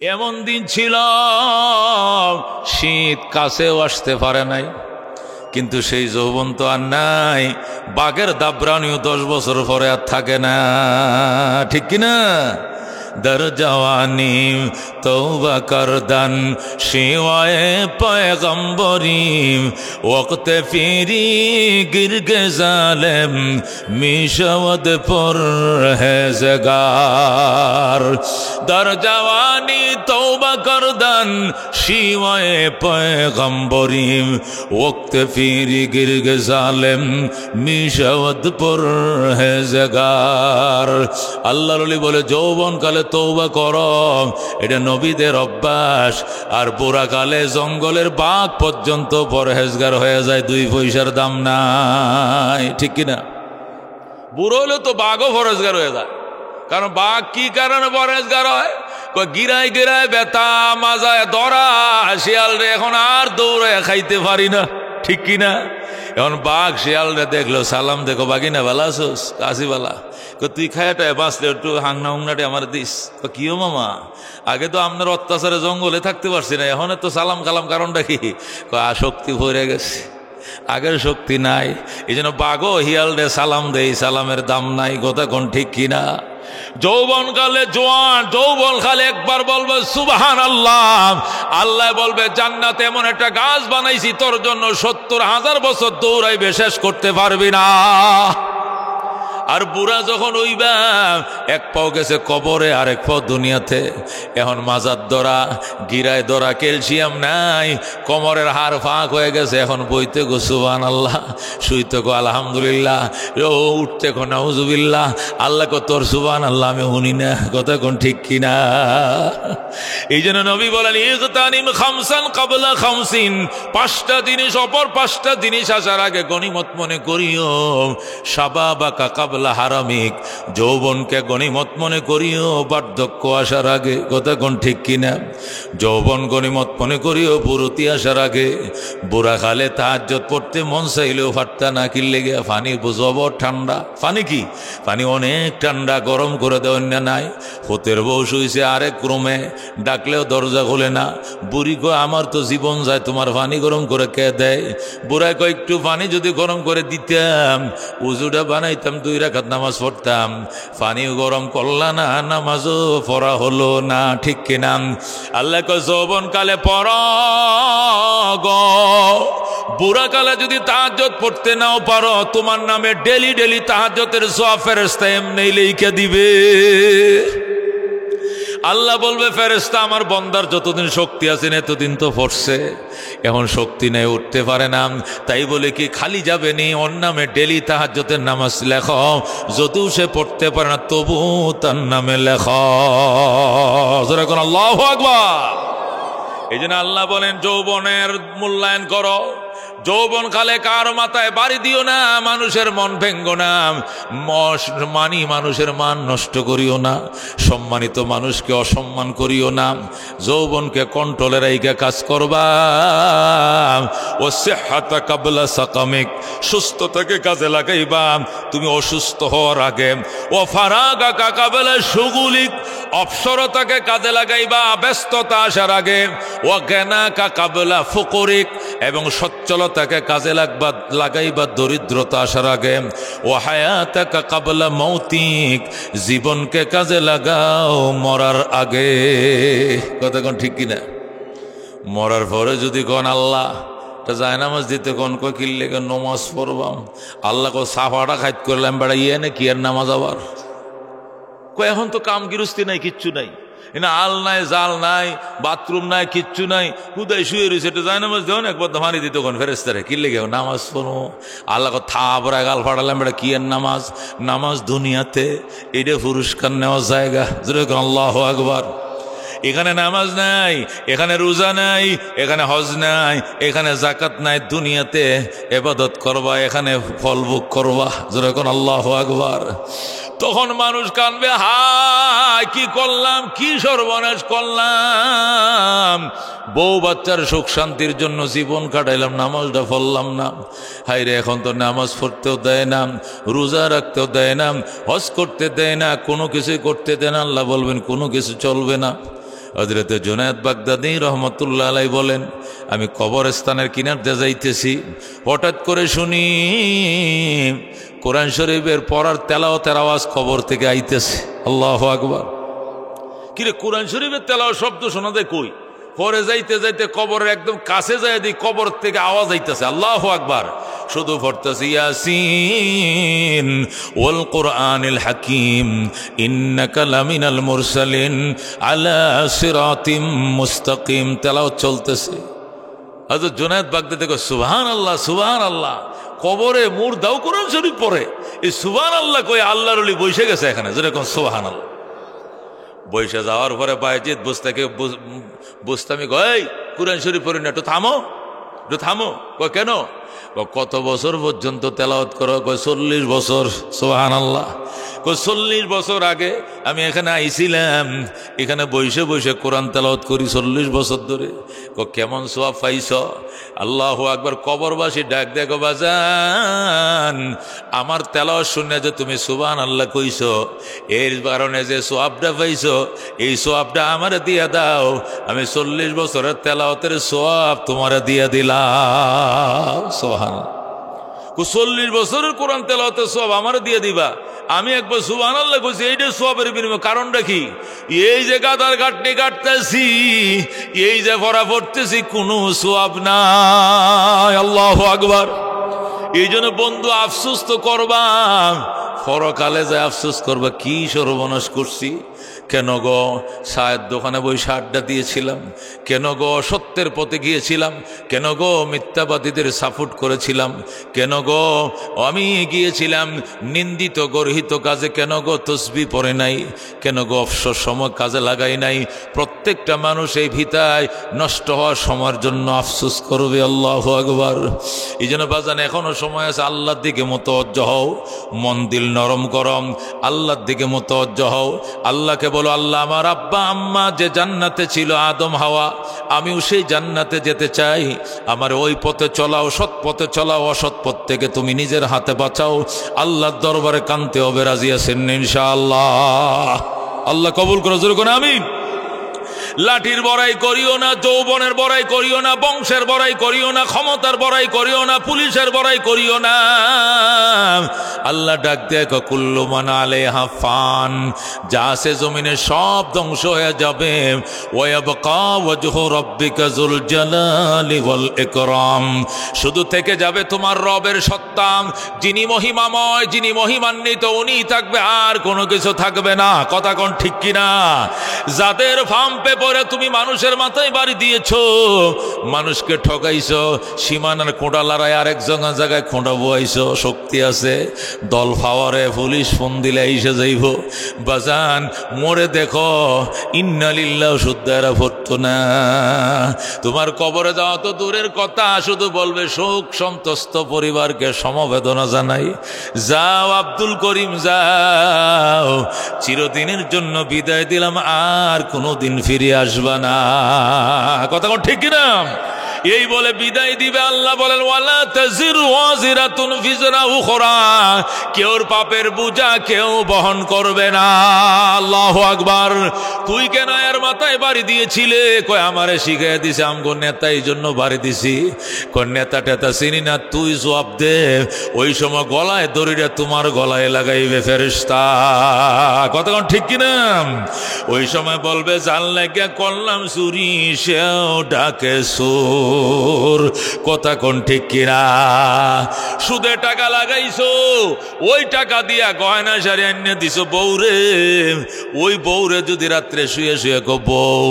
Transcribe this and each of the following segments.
এমন দিন ছিল শীত কাছেও আসতে পারে নাই, কিন্তু সেই যৌবন তো আর নাই। বাঘের দাবরানিও 10 বছর পরে আর থাকে না, ঠিক কিনা? দর জওয়ানি তওবা করদান শিওয়ায়ে পয়গম্বরি ওয়াক্তে ফিরি গিরগে জালেম মিশাওয়াদ পরহেজগার। দর জওয়ানি তওবা করদান শিওয়ায়ে পয়গম্বরি ওয়াক্তে ফিরি গিরগে জালেম মিশাওয়াদ পরহেজগার। আল্লাহর ওলি বলে যৌবন কালে তওবা করো, এটা নবীদের অভ্যাস। আর বুড়া কালে জঙ্গলের বাঘ পর্যন্ত পরহেজগার হয়ে যায়, 2 পয়সার দাম নাই, ঠিক কিনা? বুড়ো হলে তো বাঘও পরহেজগার হয়ে যায়। কারণ বাঘ কি কারণে পরহেজগার হয়? গিরায় গিরায় বেতা মাজায় ধরা শিয়াল রে এখন আর দৌড়ে খাইতে পারি না, ঠিক কিনা? এখন বাঘ শিয়াল রে দেখলো, সালাম দেখো বাগিনা ভালো আছোস? কাশি বালা। তুই খায়াটা বাঁচলে একটু হাংনা হুংনাটে আমার দিস। কিও মামা, আগে তো আপনার অত্যাচারে জঙ্গলে থাকতে পারছি না, এখন তো সালাম কালাম কারণটা কি? শক্তি ভরে গেছে, আগের শক্তি নাই। এই জন্য বাঘও হিয়াল রে সালাম দেই, সালামের দাম নাই। কথা কোন ঠিক কিনা? যৌবন কালে জোয়ান যৌবন কালে একবার বলবে সুবহানাল্লাহ, আল্লাহ বলবে জান্নাতে এমন একটা গাছ বানাইছি তোর জন্য 70,000 বছর দৌড়াইবে, শেষ করতে পারবি না। আর বুড়া যখন হইবা, এক পাও গেছে কবরে আর এক পাও দুনিয়াতে। এখন মাজার ধরা, গিরায় ধরা, ক্যালসিয়াম নাই, কোমরের হাড় ফাঁক হয়ে গেছে। এখন বইতে গো সুবহানাল্লাহ, শুইতে গো আলহামদুলিল্লাহ, উঠতে গো নাউজুবিল্লাহ। আল্লাহ কো তোর সুবহানাল্লাহ আমি শুনি না। কথা কোন ঠিক কিনা? এই জন্য নবী বলেন ইগতানিম খামসান ক্বাবলা খামসিন, 5টা জিনিস অপর 5টা জিনিস আসার আগে গনিমত মনে করিও। শাবাবাকা ক্বাবলা হারামিক, যৌবনকে গনিমত মনে করিও বার্ধক্য আসার আগে। কথা কোন ঠিক কিনা? যৌবন গনিমত মনে করিও বুড়তি আসার আগে। বুড়া খালে তাহাজ্জুদ পড়তে মন চাইলেও পারতা না, কি লেগে? পানি বুঝব ঠান্ডা। পানি কি? পানি অনেক ঠান্ডা, গরম করে দেওয়ার না নাই। ফুতের বউ শুইছে আরেক রুমে, ডাকলেও দরজা খোলে না। বুড়ি কয় আমার তো জীবন যায়, তোমার পানি গরম করে কে দেয়? বুড়ায় কয় একটু পানি যদি গরম করে দিতাম, উজুটা বানাইতাম, 2 রাকাত নামাজ পড়তাম। পানিও গরম করলা না, নামাজও পড়া হলো না, ঠিক কিনা? আল্লাহ কয় যৌবন কালে পড় গো, বুড়া কালে যদি তাহাজ্জুদ পড়তে নাও পারো, তোমার নামে ডেলি ডেলি তাহাজ্জুদের সওয়াব ফেরেশতা এমনি লিখে দিবে। আল্লাহ বলবে ফেরেশতা আমার বন্দার যতদিন শক্তি আছে এতদিন তো পড়ছে, এখন শক্তি নেই, উঠতে পারে না, তাই বলে কি খালি যাবে নি? ওর নামে ডেলি তাহাজ্জুদের নামাজ লেখো, যদিও সে পড়তে পারে না তবু তার নামে লেখো। যেরকম আল্লাহু আকবার। এই জন্য আল্লাহ বলেন যৌবনের মূল্যায়ন করো। যৌবন কালে কার মাথায় বাড়ি দিও না, মানুষের মন ভেঙ্গো না, মানুষের মান নষ্ট করিও না, সম্মানিত মানুষকে অসম্মান করিও না। যৌবনকে কন্ট্রোলে রাইখা কাজ করবা। ও সিহহাতা ক্বাবলা সাকামিক, সুস্থতাকে কাজে লাগাইবা তুমি অসুস্থ হওয়ার আগে। ও ফারাগাকা ক্বাবলা শুগুলিক, অবসরতাকে কাজে লাগাইবা ব্যস্ততা আসার আগে। ও গিনাকা ক্বাবলা ফুকুরিক, এবং সচ্ছলতাকে কাজে লাগাইবা দরিদ্রতা আসার আগে। ও হায়াতাকা ক্বাবলা মৌতিক, জীবনকে কাজে লাগাও মরার আগে। কথা কোন ঠিক কিনা? মরার পরে যদি কোন আল্লাহ জায়নামাজ দিতে কোন কই কিনলে নমাজ পড়বাম, আল্লাহ কো সাফাটা খাইত করলাম বেড়া ইয়ে নে কি আর নামাজ আবার কই? এখন তো কাম গৃহস্থী নাই, কিচ্ছু নাই, না আল নাই, জাল নাই, বাথরুম নাই, কিচ্ছু নাই, হুদাই শুয়ে রয়েছে। এটা যায় নামাজ দেও না, একবার দামানি দিত কোন ফেরেস্তারে কিনলে গেও নামাজ পড়ো। আল্লাহ থাপড়া গাল ফাটালাম বেটা কি আর নামাজ? নামাজ দুনিয়াতে এটা পুরস্কার নেওয়ার জায়গা। যেরকম আল্লাহু আকবার। এখানে নামাজ নাই, এখানে রোজা নাই, এখানে হজ নাই, এখানে যাকাত নাই। দুনিয়াতে ইবাদত করবা, এখানে ফল ভোগ করবা। যেরকম আল্লাহু আকবার। তখন মানুষ কানবে, হায় কি করলাম, কি সর্বনাশ করলাম, বউ বাচ্চার সুখ শান্তির জন্য জীবন কাটাইলাম, নামাজটা পড়লাম না। হায় রে, এখন তো নামাজ পড়তেও দেয় না, রোজা রাখতেও দেয় না, হজ করতে দেয় না, কোনো কিছু করতে দেয় না। আল্লাহ বলবেন কোনো কিছু চলবে না। হযরতে জুনায়েদ বাগদাদী রহমতুল্লাহ আলাইহি বলেন, আমি কবরস্থানের কিনার দিয়ে যাইতেছি, হঠাৎ করে শুনি কোরআন শরীফের পড়ার তেলাওয়াতের আওয়াজ কবর থেকে আইতেছে। আল্লাহু আকবার। কিরে, কোরআন শরীফের তেলাওয়াত শব্দ শোনা যায় কই? পরে যাইতে যাইতে কবরের একদম কাছে যায় দিই, কবর থেকে আওয়াজ আইতেছে। আল্লাহু আকবার। শুধু পড়তেছি ইয়াসিন ওয়াল কুরআনিল হাকিম ইন্নাকা লামিনাল মুরসালিন আলা সিরাতিম মুস্তাকিম। তেলাওয়াত চলতেছে। হযরত জুনায়েদ বাগদাদী কয়, সুবহানাল্লাহ সুবহানাল্লাহ। কবরে মুর্দাও কোরআন শরীফ পড়ে। এই সুবহানাল্লাহ কই আল্লাহর ওলি বসে গেছে এখানে, যেরকম সুবহানাল্লাহ। বৈশা যাওয়ার পরে বায়েজিদ বুঝতামি কয়, কোরআন শরীফ পড়ি না, একটু থামো, একটু থামো। কয় কেন? কত বছর পর্যন্ত তেলাওয়াত করো? কয় 40 বছর। সুবহানাল্লাহ। কয় 40 বছর আগে আমি এখানে আইছিলাম, এখানে বসে বসে কোরআন তেলাওয়াত করি 40 বছর ধরে। কয় কেমন সওয়াব পাইছ? আল্লাহু আকবার। কবরবাসী ডাক দেখো, বাজান আমার তেলাওয়াত শুনে যে তুমি সুবহানাল্লাহ কইছো, এর কারণে যে সওয়াবটা পাইছো, এই সওয়াবটা আমারে দিয়ে দাও। আমি 40 বছরের তেলাওয়াতের সওয়াব তোমারে দিয়ে দিলাম। সুবহানাল্লাহ। 40 বছরের কোরআন তেলাওয়াতের সওয়াব আমারে দিয়ে দিবা। আমি একবার সুবহানাল্লাহ কইছি, এইটা সওয়াবের বিনিময়। কারণটা কি? এই যে গাদার ঘাটনি কাটতেছি, এই যে পড়া পড়তেছি, কোনো সওয়াব নাই। আল্লাহু আকবার। এই জন্য বন্ধু আফসোস তো করবা, পরকালে যায় আফসোস করবা, কি সর্বনাশ করছি। কেন গো চায়ের দোকানে বসে আড্ডা দিয়েছিলাম? কেন গো সত্যের পথে গিয়েছিলাম? কেন গো মিথ্যাবাদীদের সাপোর্ট করেছিলাম? কেন গো আমি গিয়েছিলাম নিন্দিত গর্হিত কাজে? কেন গো তসবিহ পড়ে নাই? কেন গো অবসর সময় কাজে লাগাই নাই? প্রত্যেকটা মানুষ এই ভিতায় নষ্ট হওয়ার সময়ের জন্য আফসোস করবে। আল্লাহু আকবার। এই জন্য বাজান এখনো সময় আছে, আল্লাহর দিকে মুতাওয়াজ্জহ হও, মন দিল নরম করম, আল্লাহর দিকে মুতাওয়াজ্জহ হও। আল্লাহকে বলো, আল্লাহ আমার আব্বা আম্মা যে জান্নাতে ছিল আদম হাওয়া, আমিও সেই জান্নাতে যেতে চাই। আমার ওই পথে চলাও, সৎ পথে চলাও, অসৎ পথ থেকে তুমি নিজের হাতে বাঁচাও। আল্লাহর দরবারে কানতে হবে, রাজি আছেন ইনশাআল্লাহ? আল্লাহ কবুল করে, জোরে করে আমিন। লাঠির বড়াই করিও না, যৌবনের বড়াই করিও না, বংশের বড়াই করিও না, ক্ষমতার বড়াই করিও না, পুলিশের বড়াই করিও না। আল্লাহ ডাক দেয়, কুল্লু মান আলাইহা ফান, যা আছে জমিনে সব ধ্বংস হয়ে যাবে। ওয়ায়াবকা ওয়াজহু রাব্বিকা যুল জালালি ওয়াল ইকরাম, শুধু থেকে যাবে তোমার রবের সত্তা, যিনি মহিমাময়, যিনি মহিমান্বিত, উনি থাকবে, আর কোনো কিছু থাকবে না। কথা কোন ঠিক কিনা? যাদের ফার্ম পেপারে তুমি মানুষের মাথায় বাড়ি দিয়েছো, মানুষকে ঠকাইছো, সীমানার খোঁটা লড়াই আরেক জায়গায় খোঁটা বইছো, শক্তি আছে, দল ফাওয়ারে পুলিশ ফোন দিলে এসে যাইব। বাজান মরে দেখো, ইন্না লিল্লাহি শুদ্ধারা ভরতো না। তোমার কবরে যাওয়া তো দূরের কথা, শুধু বলবে শোক সন্তস্ত পরিবারকে সমবেদনা জানাই। যাও আব্দুল করিম যাও, চিরদিনের জন্য বিদায় দিলাম, আর কোনোদিন ফিরে আসবা না। কথা কোন ঠিক কিনা? এই বলে বিদায় দিবে। আল্লাহ বলেন, ওয়ালা তাজিরু ওয়াজিরাতুন ফিজরা উখরা, কেউর পাপের বোঝা কেউ বহন করবে না। আল্লাহু আকবার। তুই কেন এর মাথায় বাড়ি দিয়েছিলে? কয় আমারে শিখিয়ে দিছে আমগো নেতা, এই জন্য বাড়ি দিছি। কয় নেতা টেতা চিনি না, তুই জবাব দে। ওই সময় গলায় দড়িটা তোমার গলায় লাগাইবে ফেরেশতা। কথা কোন ঠিক কিনা? ওই সময় বলবে, জান লাগিয়া করলাম চুরি, সেও ডাকে সুর। কথা কোন ঠিক কিনা? সুদে টাকা লাগাইছো, ওই টাকা দিয়া গয়না শাড়ি এনে দিছো বউরে। ওই বউরে যদি রাত্রে শুয়ে শুয়ে গো, বউ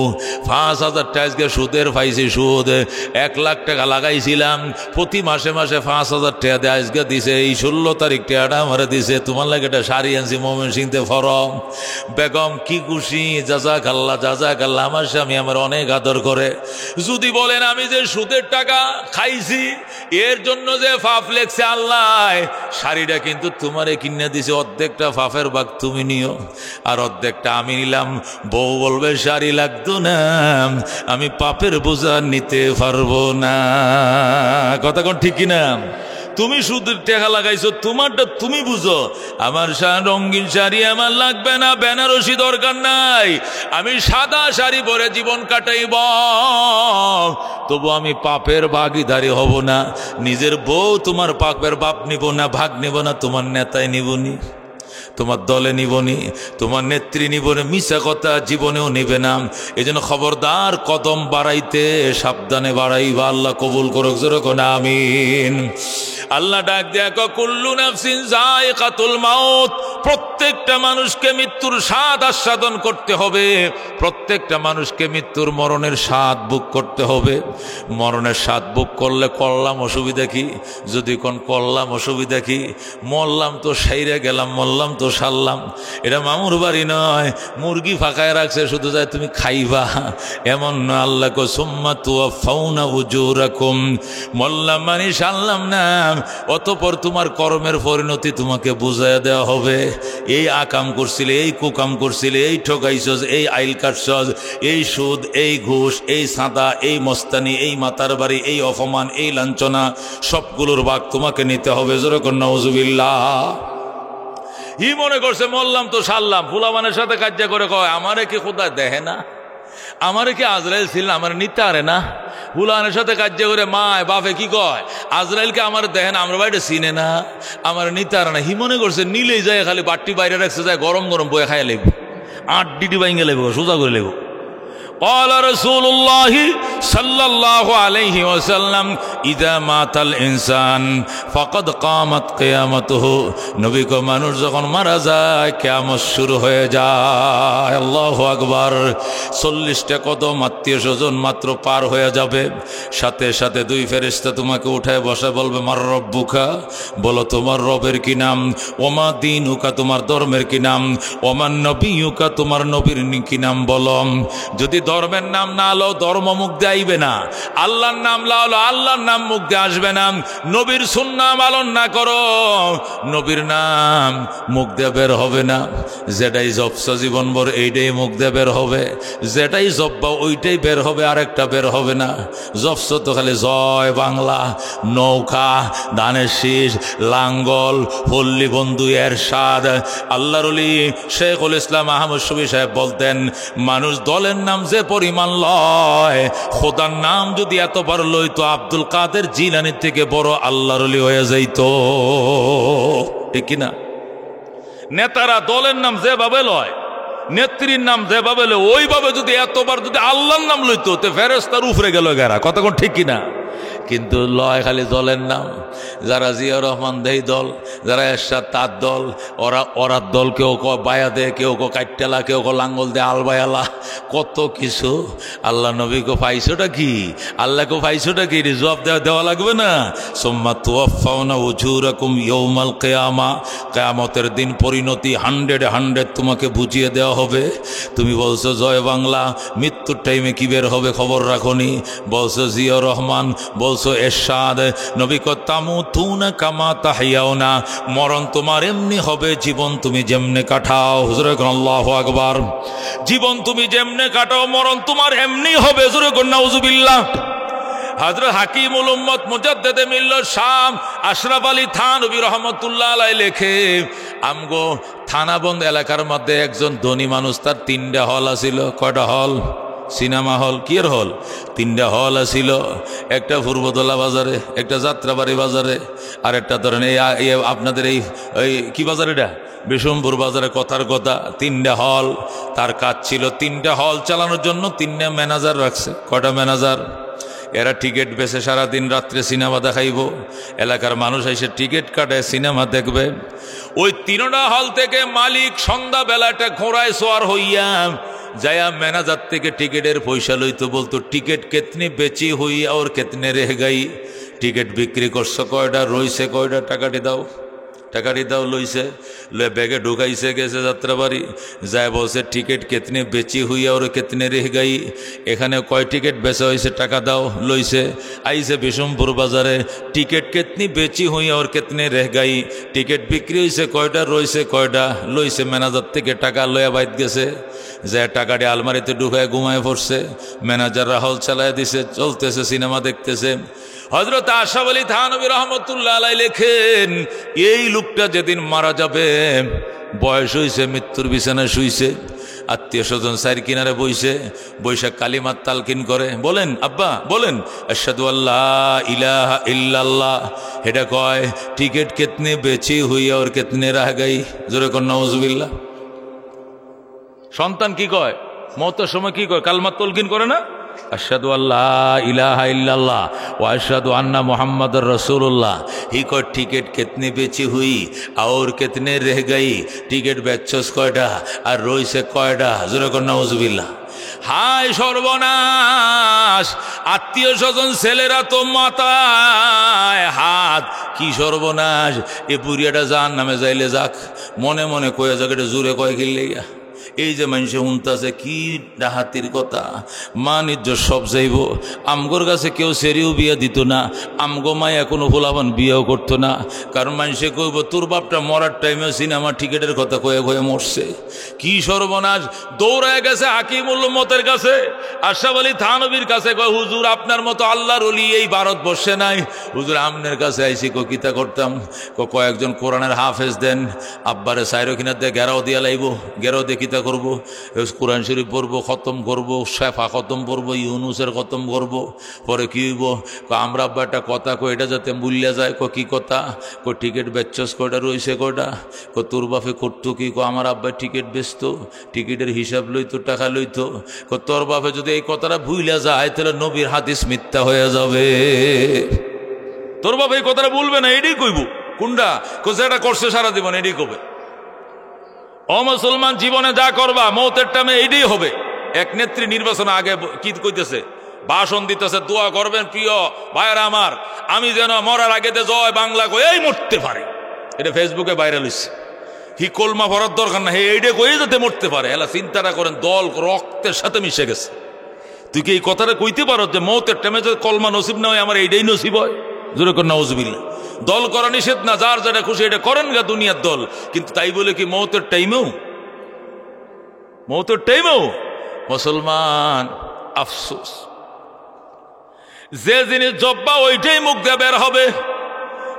5,000 টাকা সুদের পাইছি, সুদ 1 লাখ টাকা লাগাইছিলাম, প্রতি মাসে মাসে 5,000 টাকা দিয়ে আজকে দিছে, এই 16 তারিখ টাকাটা আমারে দিছে, তোমার লাগে একটা শাড়ি আনছি ময়মনসিংহতে ফরম। বেগম কি খুশি, জাযাকাল্লাহ জাযাকাল্লাহ, আমার স্বামী আমার অনেক আদর করে। যদি বলেন আমি যে সুদের টাকা খাইছি এর জন্য যে পাপ লেখছে আল্লাহ, শাড়িটা কিন্তু তোমারে কিনে দিছে, অর্ধেকটা পাপের ভাগ তুমি নিও আর অর্ধেকটা আমি নিলাম। বউ বলবে শাড়ি লাগতো না, আমি পাপের বোঝা নিতে পারবো না। কথা কোন ঠিক কিনা? তুমি সুদের টাকা লাগাইছো, তোমারটা তুমি বুঝো। আমার রঙিন শাড়ি আমার লাগবে না, বেনারসি দরকার নাই, আমি সাদা শাড়ি পরে জীবন কাটাইব, তবু আমি পাপের ভাগীদারি হব না। নিজের বউ তোমার পাপের বাপ নিব না, ভাগ নিব না, তোমার নেতায় নিবনি, তোমার দলে নিবনি, তোমার নেত্রী নিবনে, মিশা কথা জীবনেও নিবে না। এই জন্য খবরদার কদম বাড়াইতে সাবধানে বাড়াইবা। আল্লাহ কবুল করুক, যেরকম আমিন। আল্লাহ ডাক দেয়া কুল্লু নাফসিন যায়কাতুল মাউত, প্রত্যেকটা মানুষকে মৃত্যুর স্বাদ আস্বাদন করতে হবে, প্রত্যেকটা মানুষকে মৃত্যুর মরণের স্বাদ বুক করতে হবে। মরণের স্বাদ বুক করলে করলাম অসুবিধা কি? যদি কোন করলাম অসুবিধা কি? মরলাম তো সাইরে গেলাম, মরলাম তো সারলাম। এটা মামুর বাড়ি নয়, মুরগি ফাঁকায় রাখছে, শুধু যায় তুমি খাইবা এমন না। আল্লাহ কো সুম্মা তুওয়াফাউনা উজুরাকুম, মরলাম মানে সারলাম না, অতঃপর তোমার কর্মের পরিণতি তোমাকে বুঝাইয়া দেওয়া হবে। এই আকাম করছিলে, এই কুকাম করছিলে, এই ঠকাইছস, এই আইল কাটছস, এই সুদ, এই ঘুষ, এই সাদা, এই মস্তানি, এই মাতার বাড়ি, এই অপমান, এই লাঞ্ছনা, সবগুলোর ভাগ তোমাকে নিতে হবে। যেরকম নাউজুবিল্লাহ। ই মনে করছে মরলাম তো সারলাম, ফুলামানের সাথে কাজ করে কয় আমারে কি খোদা দেখে না, আমারে কি আজরাইল ছিল আমার নিতে আরে না। হুলানের সাথে কাজ করে মায় বাপে কি কয় আজরাইলকে আমার দেখেন, আমরা বাড়িতে চিনে না, আমার নিতে আরে না। হি মনে করছে নিলেই যায়, খালি বাট্টি বাইরে রাখছে, যায় গরম গরম বয়ে খাইয়া লেব, 8 ডিটি বাইঙ্গে লেব, সোজা করে লেব। قال رسول الله صلى الله عليه وسلم اذا مات الانسان فقد قامت قيامته, নবী কো মানুষ যখন মারা যায় কিয়ামত শুরু হয়ে যায়। আল্লাহু আকবার। 40টা কদম আত্মীয় স্বজন মাত্র পার হয়ে যাবে, সাথে সাথে 2 ফেরেশতা তোমাকে উঠায় বসে বলবে মার রব্বুকা, বলো তোমার রবের কি নাম, ওমা দীনুকা তোমার ধর্মের কি নাম, ওমান নবিয়ুকা তোমার নবীর কি নাম বলো। যদি ধর্মের নাম না হলো ধর্ম মুখ দিয়ে আইবে না, আল্লাহর নাম লালো আল্লাহর নাম মুখ দিয়ে আসবে না। নবীর সুন্নাহ পালন না করো, নবীর নাম মুখ দিয়ে বের হবে না। যেটাই জপছ জীবন ভর এইটাই মুখ দিয়ে বের হবে, যেটাই জপবা ওইটাই বের হবে, আরেকটা বের হবে না। জপছ তো খালি জয় বাংলা, নৌকা, ধানের শীষ, লাঙ্গল, পল্লী বন্ধু, এরশাদ। আল্লাহর ওলি শেখুল ইসলাম আহমদ শফি সাহেব বলতেন, মানুষ দলের নাম যে পরিমাণ লয়, খোদার নাম যদি এতবার লইতো আব্দুল কাদের জিলানির থেকে বড় আল্লাহর ওলি হয়ে যাইত। ঠিক কিনা? নেতারা দলের নাম যেভাবে লয়, নেত্রীর নাম যেভাবে লয়, ওইভাবে যদি এতবার যদি আল্লাহর নাম লইতো তে ফেরেশতার উপরে গেল গেরা। কথা কোন ঠিক কিনা? কিন্তু লয় খালি দলের নাম। যারা জিয়া রহমান দেই দল, যারা এরশাদ তার দল, ওরা দল, কেউ বায়া দে, কেউ কাইটালা, কেউ লাঙ্গল দে, আলবায়ালা, কত কিছু। আল্লাহ নবীকে পাইছোটা কি, আল্লাহকে পাইছোটা কি, জবাব দেওয়া লাগবে না। সুম্মা তুওয়াফাউনা উজুরাকুম ইয়াউমাল কিয়ামা, কিয়ামতের দিন পরিণতি 100 তোমাকে বুঝিয়ে দেওয়া হবে। তুমি বলছো জয় বাংলা, মৃত্যুর টাইমে কি বের হবে খবর রাখনি। বলছো জিয়া রহমান, বলছো এরশাদ, নবী কো তামুতুনা কামা তাহইয়াউনা, মরণ তোমার এমনি হবে জীবন তুমি যেমনে কাটাও। হুজুর আল্লাহু আকবার। জীবন তুমি যেমনে কাটাও মরণ তোমার এমনি হবে। হুজুর নাউজুবিল্লাহ। হযরত হাকিমুল উম্মত মুজাদ্দিদে মিল্লাত শাম আশরাফ আলী থানভী রাহমাতুল্লাহ আলাইহি লেখে, আমগো থানাবন্দ এলাকার মধ্যে একজন ধনী মানুষ, তার 3টা হল আছিল। কয়টা হল? Cinema hall. কিয়ের হল? 3টা হল আছিল। একটা পূর্বদলা বাজারে, একটা যাত্রাবাড়ি বাজারে, আর একটা ধরেন এই আপনাদের এই কি বাজার, এটা বিশম্পুর বাজারে। কথার কথা 3টা হল। তার কাজ ছিল 3টা হল চালানোর জন্য 3টা ম্যানেজার রাখছে। কয়টা ম্যানেজার? এরা টিকিট বেচে সারাদিন রাত্রে সিনেমা দেখাইব, এলাকার মানুষ এসে টিকিট কাটে সিনেমা দেখবে। ওই 3টা হল থেকে মালিক সন্ধ্যাবেলা একটা ঘোড়ায় সোয়ার হইয়া जाया मैनेजर থেকে টিকিটের পয়সা লইতো, বলতো টিকিট কিতনি বেচি হুই और कितने रह गई, টিকিট বিক্রি করছো কয়টা, রইছে কয়টা, টাকাটি দাও। টাকাটি দাও, লইছে, লে ব্যাগে ঢুকাইছে, গেছে যাত্রাবাড়ি, যায় বলছে টিকিট কিতনি বেচি হুই और कितने रह गई, এখানে কয় টিকিট বেচা হয়েছে, টাকা দাও, লইছে। আইছে বিশমপুর বাজারে, টিকিট কিতনি বেচি হুই और कितने रह गई, টিকিট বিক্রি হয়েছে কয়টা, রইছে কয়টা, লইছে। ম্যানেজার থেকে টাকা লইয়া বাইত গেছে, যে টাকাটি আলমারিতে ঢুকায় ঘুমায় পড়ছে, ম্যানেজাররা হল চালায় দিছে, চলতেছে, সিনেমা দেখতেছে। হযরত আশরাফ আলী থানভী রাহমাতুল্লাহ আলাইহি লেখেন, এই লোকটা যেদিন মারা যাবে, বয়স হইছে, মৃত্যুর বিছানায় শুইছে, আত্মীয় স্বজন সাইর কিনারে বইছে, বৈশাখ কালিমাত তালকিন করে, বলেন আব্বা বলেন আশহাদু আল্লাহ ইলাহা ইল্লাল্লাহ, এটা কয় টিকিট কিতনে বেচি হুই আর কিতনে রাহ গই, জোরে কোন নাউজুবিল্লাহ। সন্তান কি কয় মওতের সময়, কি কয়? কালমাত তালকিন করে না, আশহাদু আল্লাহ ইলাহা ইল্লাল্লাহ ওয়া আশহাদু আন্না মুহাম্মাদুর রাসূলুল্লাহ। হি কয় টিকিট কিতনে বেচি হুই আর কিতনে রহ গই, টিকিট বেচছস কয়টা আর রইছে কয়টা, জোরে কোন নাউজুবিল্লাহ। হায় সর্বনাশ, আত্মীয় স্বজন ছেলেরা তো মাথায় হাত, কি সর্বনাশ, এ বুড়িয়াটা জাহান্নামে যাইলে যাক, মনে মনে কয়ে যাক, এটা জোরে কয় গেলে। এই যে মানুষে উনতাছে কি ডাহাতির কথা, মান ইজ্জত সব যাইব। আমগোর কাছে কেউ সেরিও বিয়ে দিত না, আমগো মায় এখনো ভোলাবান বিয়েও করতো না, কারণ মানুষে কইব তোর বাপটা মরার টাইমে সিনেমা টিকিটের কথা কয়ে কয়ে মরছে। কি সর্বনাশ, দৌড়ায় গেছে হাকিমুল উম্মতের কাছে, আশরাফ আলী থানভীর কাছে, কয় হুজুর আপনার মতো আল্লাহর ওলি এই ভারতবর্ষে নাই, হুজুর আপনার কাছে আইসি, কিতা করতাম, কয়েকজন কোরআনের হাফেজ দেন, আব্বারে সাইরো কিনার দিয়ে গেরাও দিয়া লাইব, গেরাও দিয়ে কিতা করবো, কোরআন শরীফ পড়বো, খতম করবো, শেফা খতম করবো, ইউনুসের খতম করবো, পরে কি হইব, আমরা আব্বা একটা কথা কই, এটা যাতে ভুলিয়া যায়। কি কথা? টিকিট বেচছস কয়টা, রইছে কয়টা? তোর বাপে করতো কি? আমার আব্বা টিকিট বেচতো, টিকিটের হিসাব লইতো, টাকা লইতো। তোর বাপে যদি এই কথাটা ভুলিয়া যায়, তাহলে নবীর হাদিস মিথ্যা হয়ে যাবে। তোর বাপে এই কথাটা বলবে না, এটাই কইব। কোনটা? যেটা করছে সারা জীবন এটাই কবে। ও মুসলমান, জীবনে যা করবা মৌতের টাইমে এইটাই হবে। এক নেত্রী নির্বাচনে আগে কি কইতেছে, ভাষণ দিতেছে, দোয়া করবেন প্রিয় ভাইয়েরা আমার, আমি যেন মরার আগে জয় বাংলা কই মরতে পারে। এটা ফেসবুকে ভাইরাল হইছে। কি কলমা ভরার দরকার না, এইটা কই যাতে মরতে পারে। এলা চিন্তাটা করেন, দল রক্তের সাথে মিশে গেছে। তুই কি এই কথাটা কইতে পারো যে মৌতের টাইমে যদি কলমা নসিব না হয়, আমার এইটাই নসিব হয়? জোরে করে নাউজুবিল্লাহ। দল করা নিষেধ না, যার যেটা খুশি এটা করেন গা দুনিয়ার দল, কিন্তু তাই বলে কি মৌতের টাইমেও মুসলমান আফসোস, যে জিনিস জব্বা ওইটাই মুখ দিয়ে বের হবে।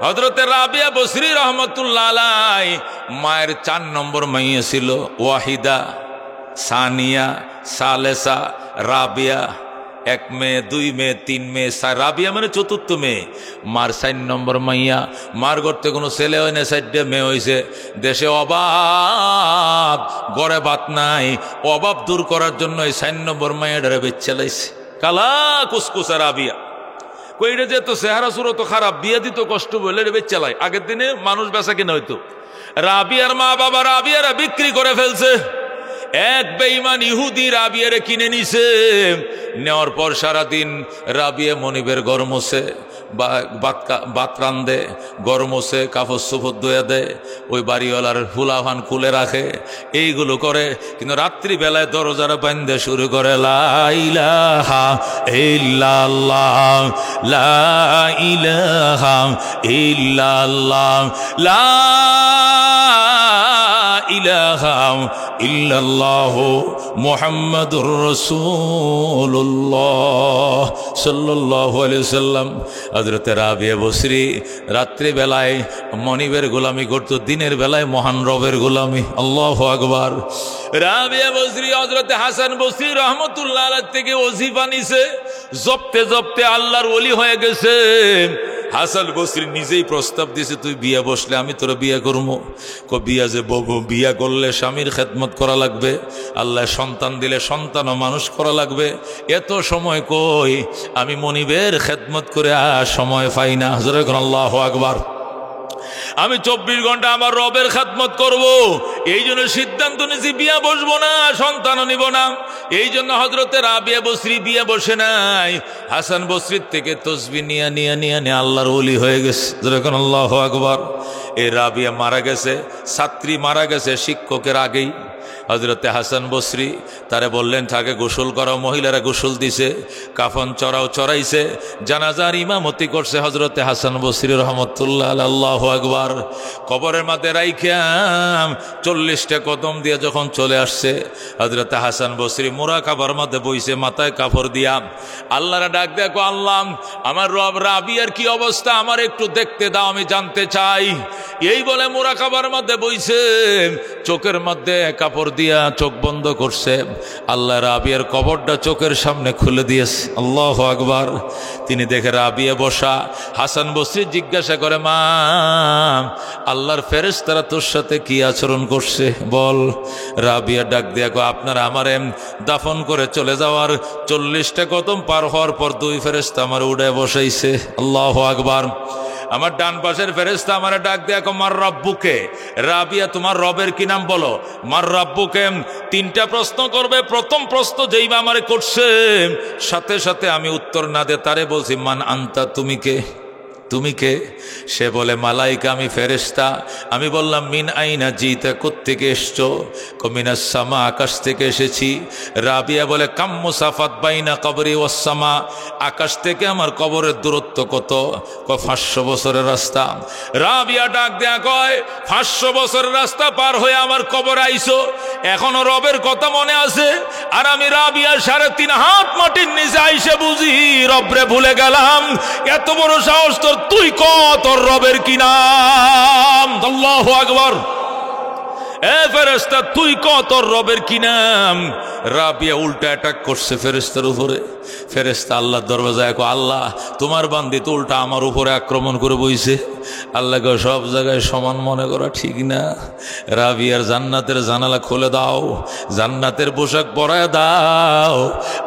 হযরতে রাবিয়া বসরি রহমতুল্লাহ আলাই মায়ের 4 নম্বর মাইয়া ছিল, ওয়াহিদা, সানিয়া, সালেসা, রাবিয়া। 1 মেয়ে, 2 মেয়ে, 3 মেয়ে, রাবিয়া মানে 4র্থ মেয়ে। মার 4 নম্বর মাইয়া। মার ঘরতে কোনো ছেলে হয় না, 4টে মেয়ে হয়েছে। দেশে অভাব, গড়ে ভাত নাই, অভাব দূর করার জন্য এই 4 নম্বর মাইয়াটারে বেচে লাইছে। কালা কুসকুসা রাবিয়া। কইরে যে তো চেহারা সুরত খারাপ, বিয়ে দিত কষ্ট বলে বেচে লাই। আগের দিনে মানুষ বেচা কিনা হইতো। রাবিয়ার মা বাবা রাবিয়ারা বিক্রি করে ফেলছে। এক বেঈমান ইহুদি রাবিয়ারে কিনে নিছে। নেওয়ার পর সারাদিন রাবিয়া মনিবের ঘর মোছে, ভাত রান্ধে, ঘর মোছে, কাপড় চোপড় ধুয়ে দেয়, ওই বাড়িওয়ালার ফুলাফান খুলে রাখে, এইগুলো করে। কিন্তু রাত্রিবেলায় দরজারা বান্ধে শুরু করে লা ইলাহা ইল্লাল্লাহ, লা ইলাহা ইল্লাল্লাহ, লা ইলাহা ইল্লাল্লাহু মুহাম্মাদুর রাসূলুল্লাহ সাল্লাল্লাহু আলাইহি ওয়াসাল্লাম। হযরত রাবিয়া বসরি রাত্রি বেলায় মনিবের গোলামি করত, দিনের বেলায় মহান রবের গোলামি। আল্লাহু আকবার। রাবিয়া বসরি হযরত হাসান বসরি রাহমাতুল্লাহ আলাইহি থেকে ওজিফা নিছে, জপতে জপতে আল্লাহর ওলি হয়ে গেছে। হাসান বসরি নিজেই প্রস্তাব দিয়েছে, তুই বিয়া বসলে আমি তোর বিয়া করবো। বিয়া যে বউ, বিয়া করলে স্বামীর খেদমত করা লাগবে, আল্লাহ সন্তান দিলে সন্তানও মানুষ করা লাগবে। এত সময় কই, আমি মনিবের খেদমত করে সময় পাই না। হযরত আল্লাহু আকবার। আমি 24 ঘন্টা আমার রবের খেদমত করব। এই জন্য সিদ্ধান্ত নিয়েছি বিয়া বসবো না, সন্তানও নিব না। এই জন্য হযরতে রাবিয়া বসরি বিয়া বসে নাই। হাসান বসরির থেকে তসবিহ নিয়ে আল্লাহর ওলি হয়ে গেছে। যখন আল্লাহু আকবার। এই রাবিয়া মারা গেছে, ছাত্রী মারা গেছে শিক্ষকের আগেই। হযরতে হাসান বসরি তারে বললেন তাকে গোসল করাও। মহিলারা গোসল দিছে, কাফন চড়াও চড়াইছে, জানাজার ইমামতি করছে হযরতে হাসান বসরি রহমতুল্লাহ আলাইহি। আল্লাহু আকবার। কবরের মধ্যে রাইখাম 40টা কদম দিয়ে যখন চলে আসছে, হযরতে হাসান বসরি মুরাকাবার মধ্যে বইছে, মাথায় কাপড় দিয়া আল্লাহরে ডাক দেখো, আল্লাহ আমার রব রাবিয়ার কি অবস্থা, আমার একটু দেখতে দাও, আমি জানতে চাই। এই বলে মুরাকাবার মধ্যে বইছে, চোখের মধ্যে কাপড় দিয়া চোখ বন্ধ করছে। আল্লাহ রাবিয়ার কবরটা চোখের সামনে খুলে দিয়েছে। আল্লাহু আকবার। তিনি দেখে রাবিয়া বসা। হাসান বসরি জিজ্ঞাসা করে, মা আল্লাহর ফেরেশতারা তোর সাথে কি আচরণ করছে বল। রাবিয়া ডাক দিয়া কো, আপনারা আমারে দাফন করে চলে যাওয়ার 40টা কদম পার হওয়ার পর 2 ফেরেশতা আমার উড়ে বসাইছে। আল্লাহু আকবার। আমার ডান পাশের ফেরেশতা আমারে ডাক দিয়া কো, মার রাব্বুকে। রাবিয়া তোমার রবের কি নাম বলো। মার রাব্বুকে 3টা প্রশ্ন করবে। প্রথম প্রশ্ন যেই বা আমারে করছে, সাথে সাথে আমি উত্তর না দিয়ে তারে বলছি, মান আনতা, তুমি কে, তুমি কে? সে বলে, মালাইকা, আমি ফেরেশতা। আমি বললাম, মিন আইনা জিতা, কোত্থেকে এসছো? মিনাস সামা, আকাশ থেকে এসেছি। রাবিয়া বলে, কাম মুসাফাত বাইনা কবরি ওয়াস সামা, আকাশ থেকে আমার কবরের দূরত্ব কত? 500 বছরের রাস্তা। রাবিয়া ডাক দেয়া কয়, 500 বছরের রাস্তা পার হয়ে আমার কবর আইছো, এখনো রবের কথা মনে আছে? আর আমি রাবিয়া 3.5 হাত মাটির নিচে আইসে বুঝি রবরে ভুলে গেলাম। এত বড় সাহস তোর, তুই ক তোর রবের কি নাম? আল্লাহু আকবার। এ ফেরেশতা, তুই ক তোর রবের কি নাম? রাবিয়া উল্টা অ্যাটাক করছে ফেরেশতার উপরে। ফেরেশতা আল্লাহর দরবাজায় কো, আল্লাহ তোমার বান্দি তো উল্টা আমার উপরে আক্রমণ করে বইছে। আল্লাহ কো, সব জায়গায় সমান মনে করা ঠিক না। রাবিয়ার জান্নাতের জানালা খুলে দাও, জান্নাতের পোশাক পরায় দাও,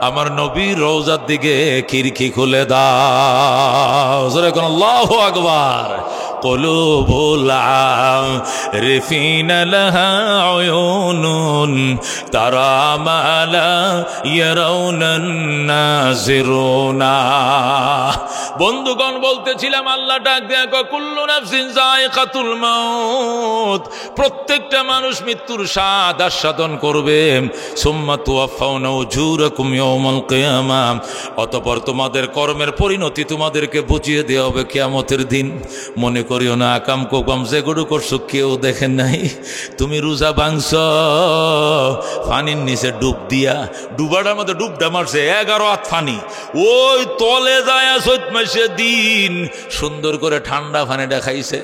আমার নবীর রওজার দিকে খিড়কি খুলে দাও। জোরে কোন আল্লাহু আকবার। কুলুবুল আরিফিন লাহা উয়ুনুন তারা মা লা ইয়ারাউনান নাযিরুনা। বন্ধুগণ, বলতেছিলাম আল্লাহ ডাক দেয়া কয়, কুল্লু নাফসিন যায়িকাতুল মাউত, প্রত্যেকটা মানুষ মৃত্যুর স্বাদ আস্বাদন করবে। সুম্মা তুওয়াফাউনা উজুরাকুম ইয়াওমাল কিয়ামাহ, অতঃপর তোমাদের কর্মের পরিণতি তোমাদেরকে বুঝিয়ে দেওয়া হবে কিয়ামতের দিন। মনে করিও না আকাম কোকাম যেগুলো করছো কেউ দেখেন নাই। তুমি রোজা ভাঙছ পানির নিচে ডুব দিয়া, ডুবাটার মধ্যে ডুবটা মারছে 11 হাত পানি, ওই তলে যায় চৈত মাসে দিন সুন্দর করে ঠান্ডা পানিটা খাইছে।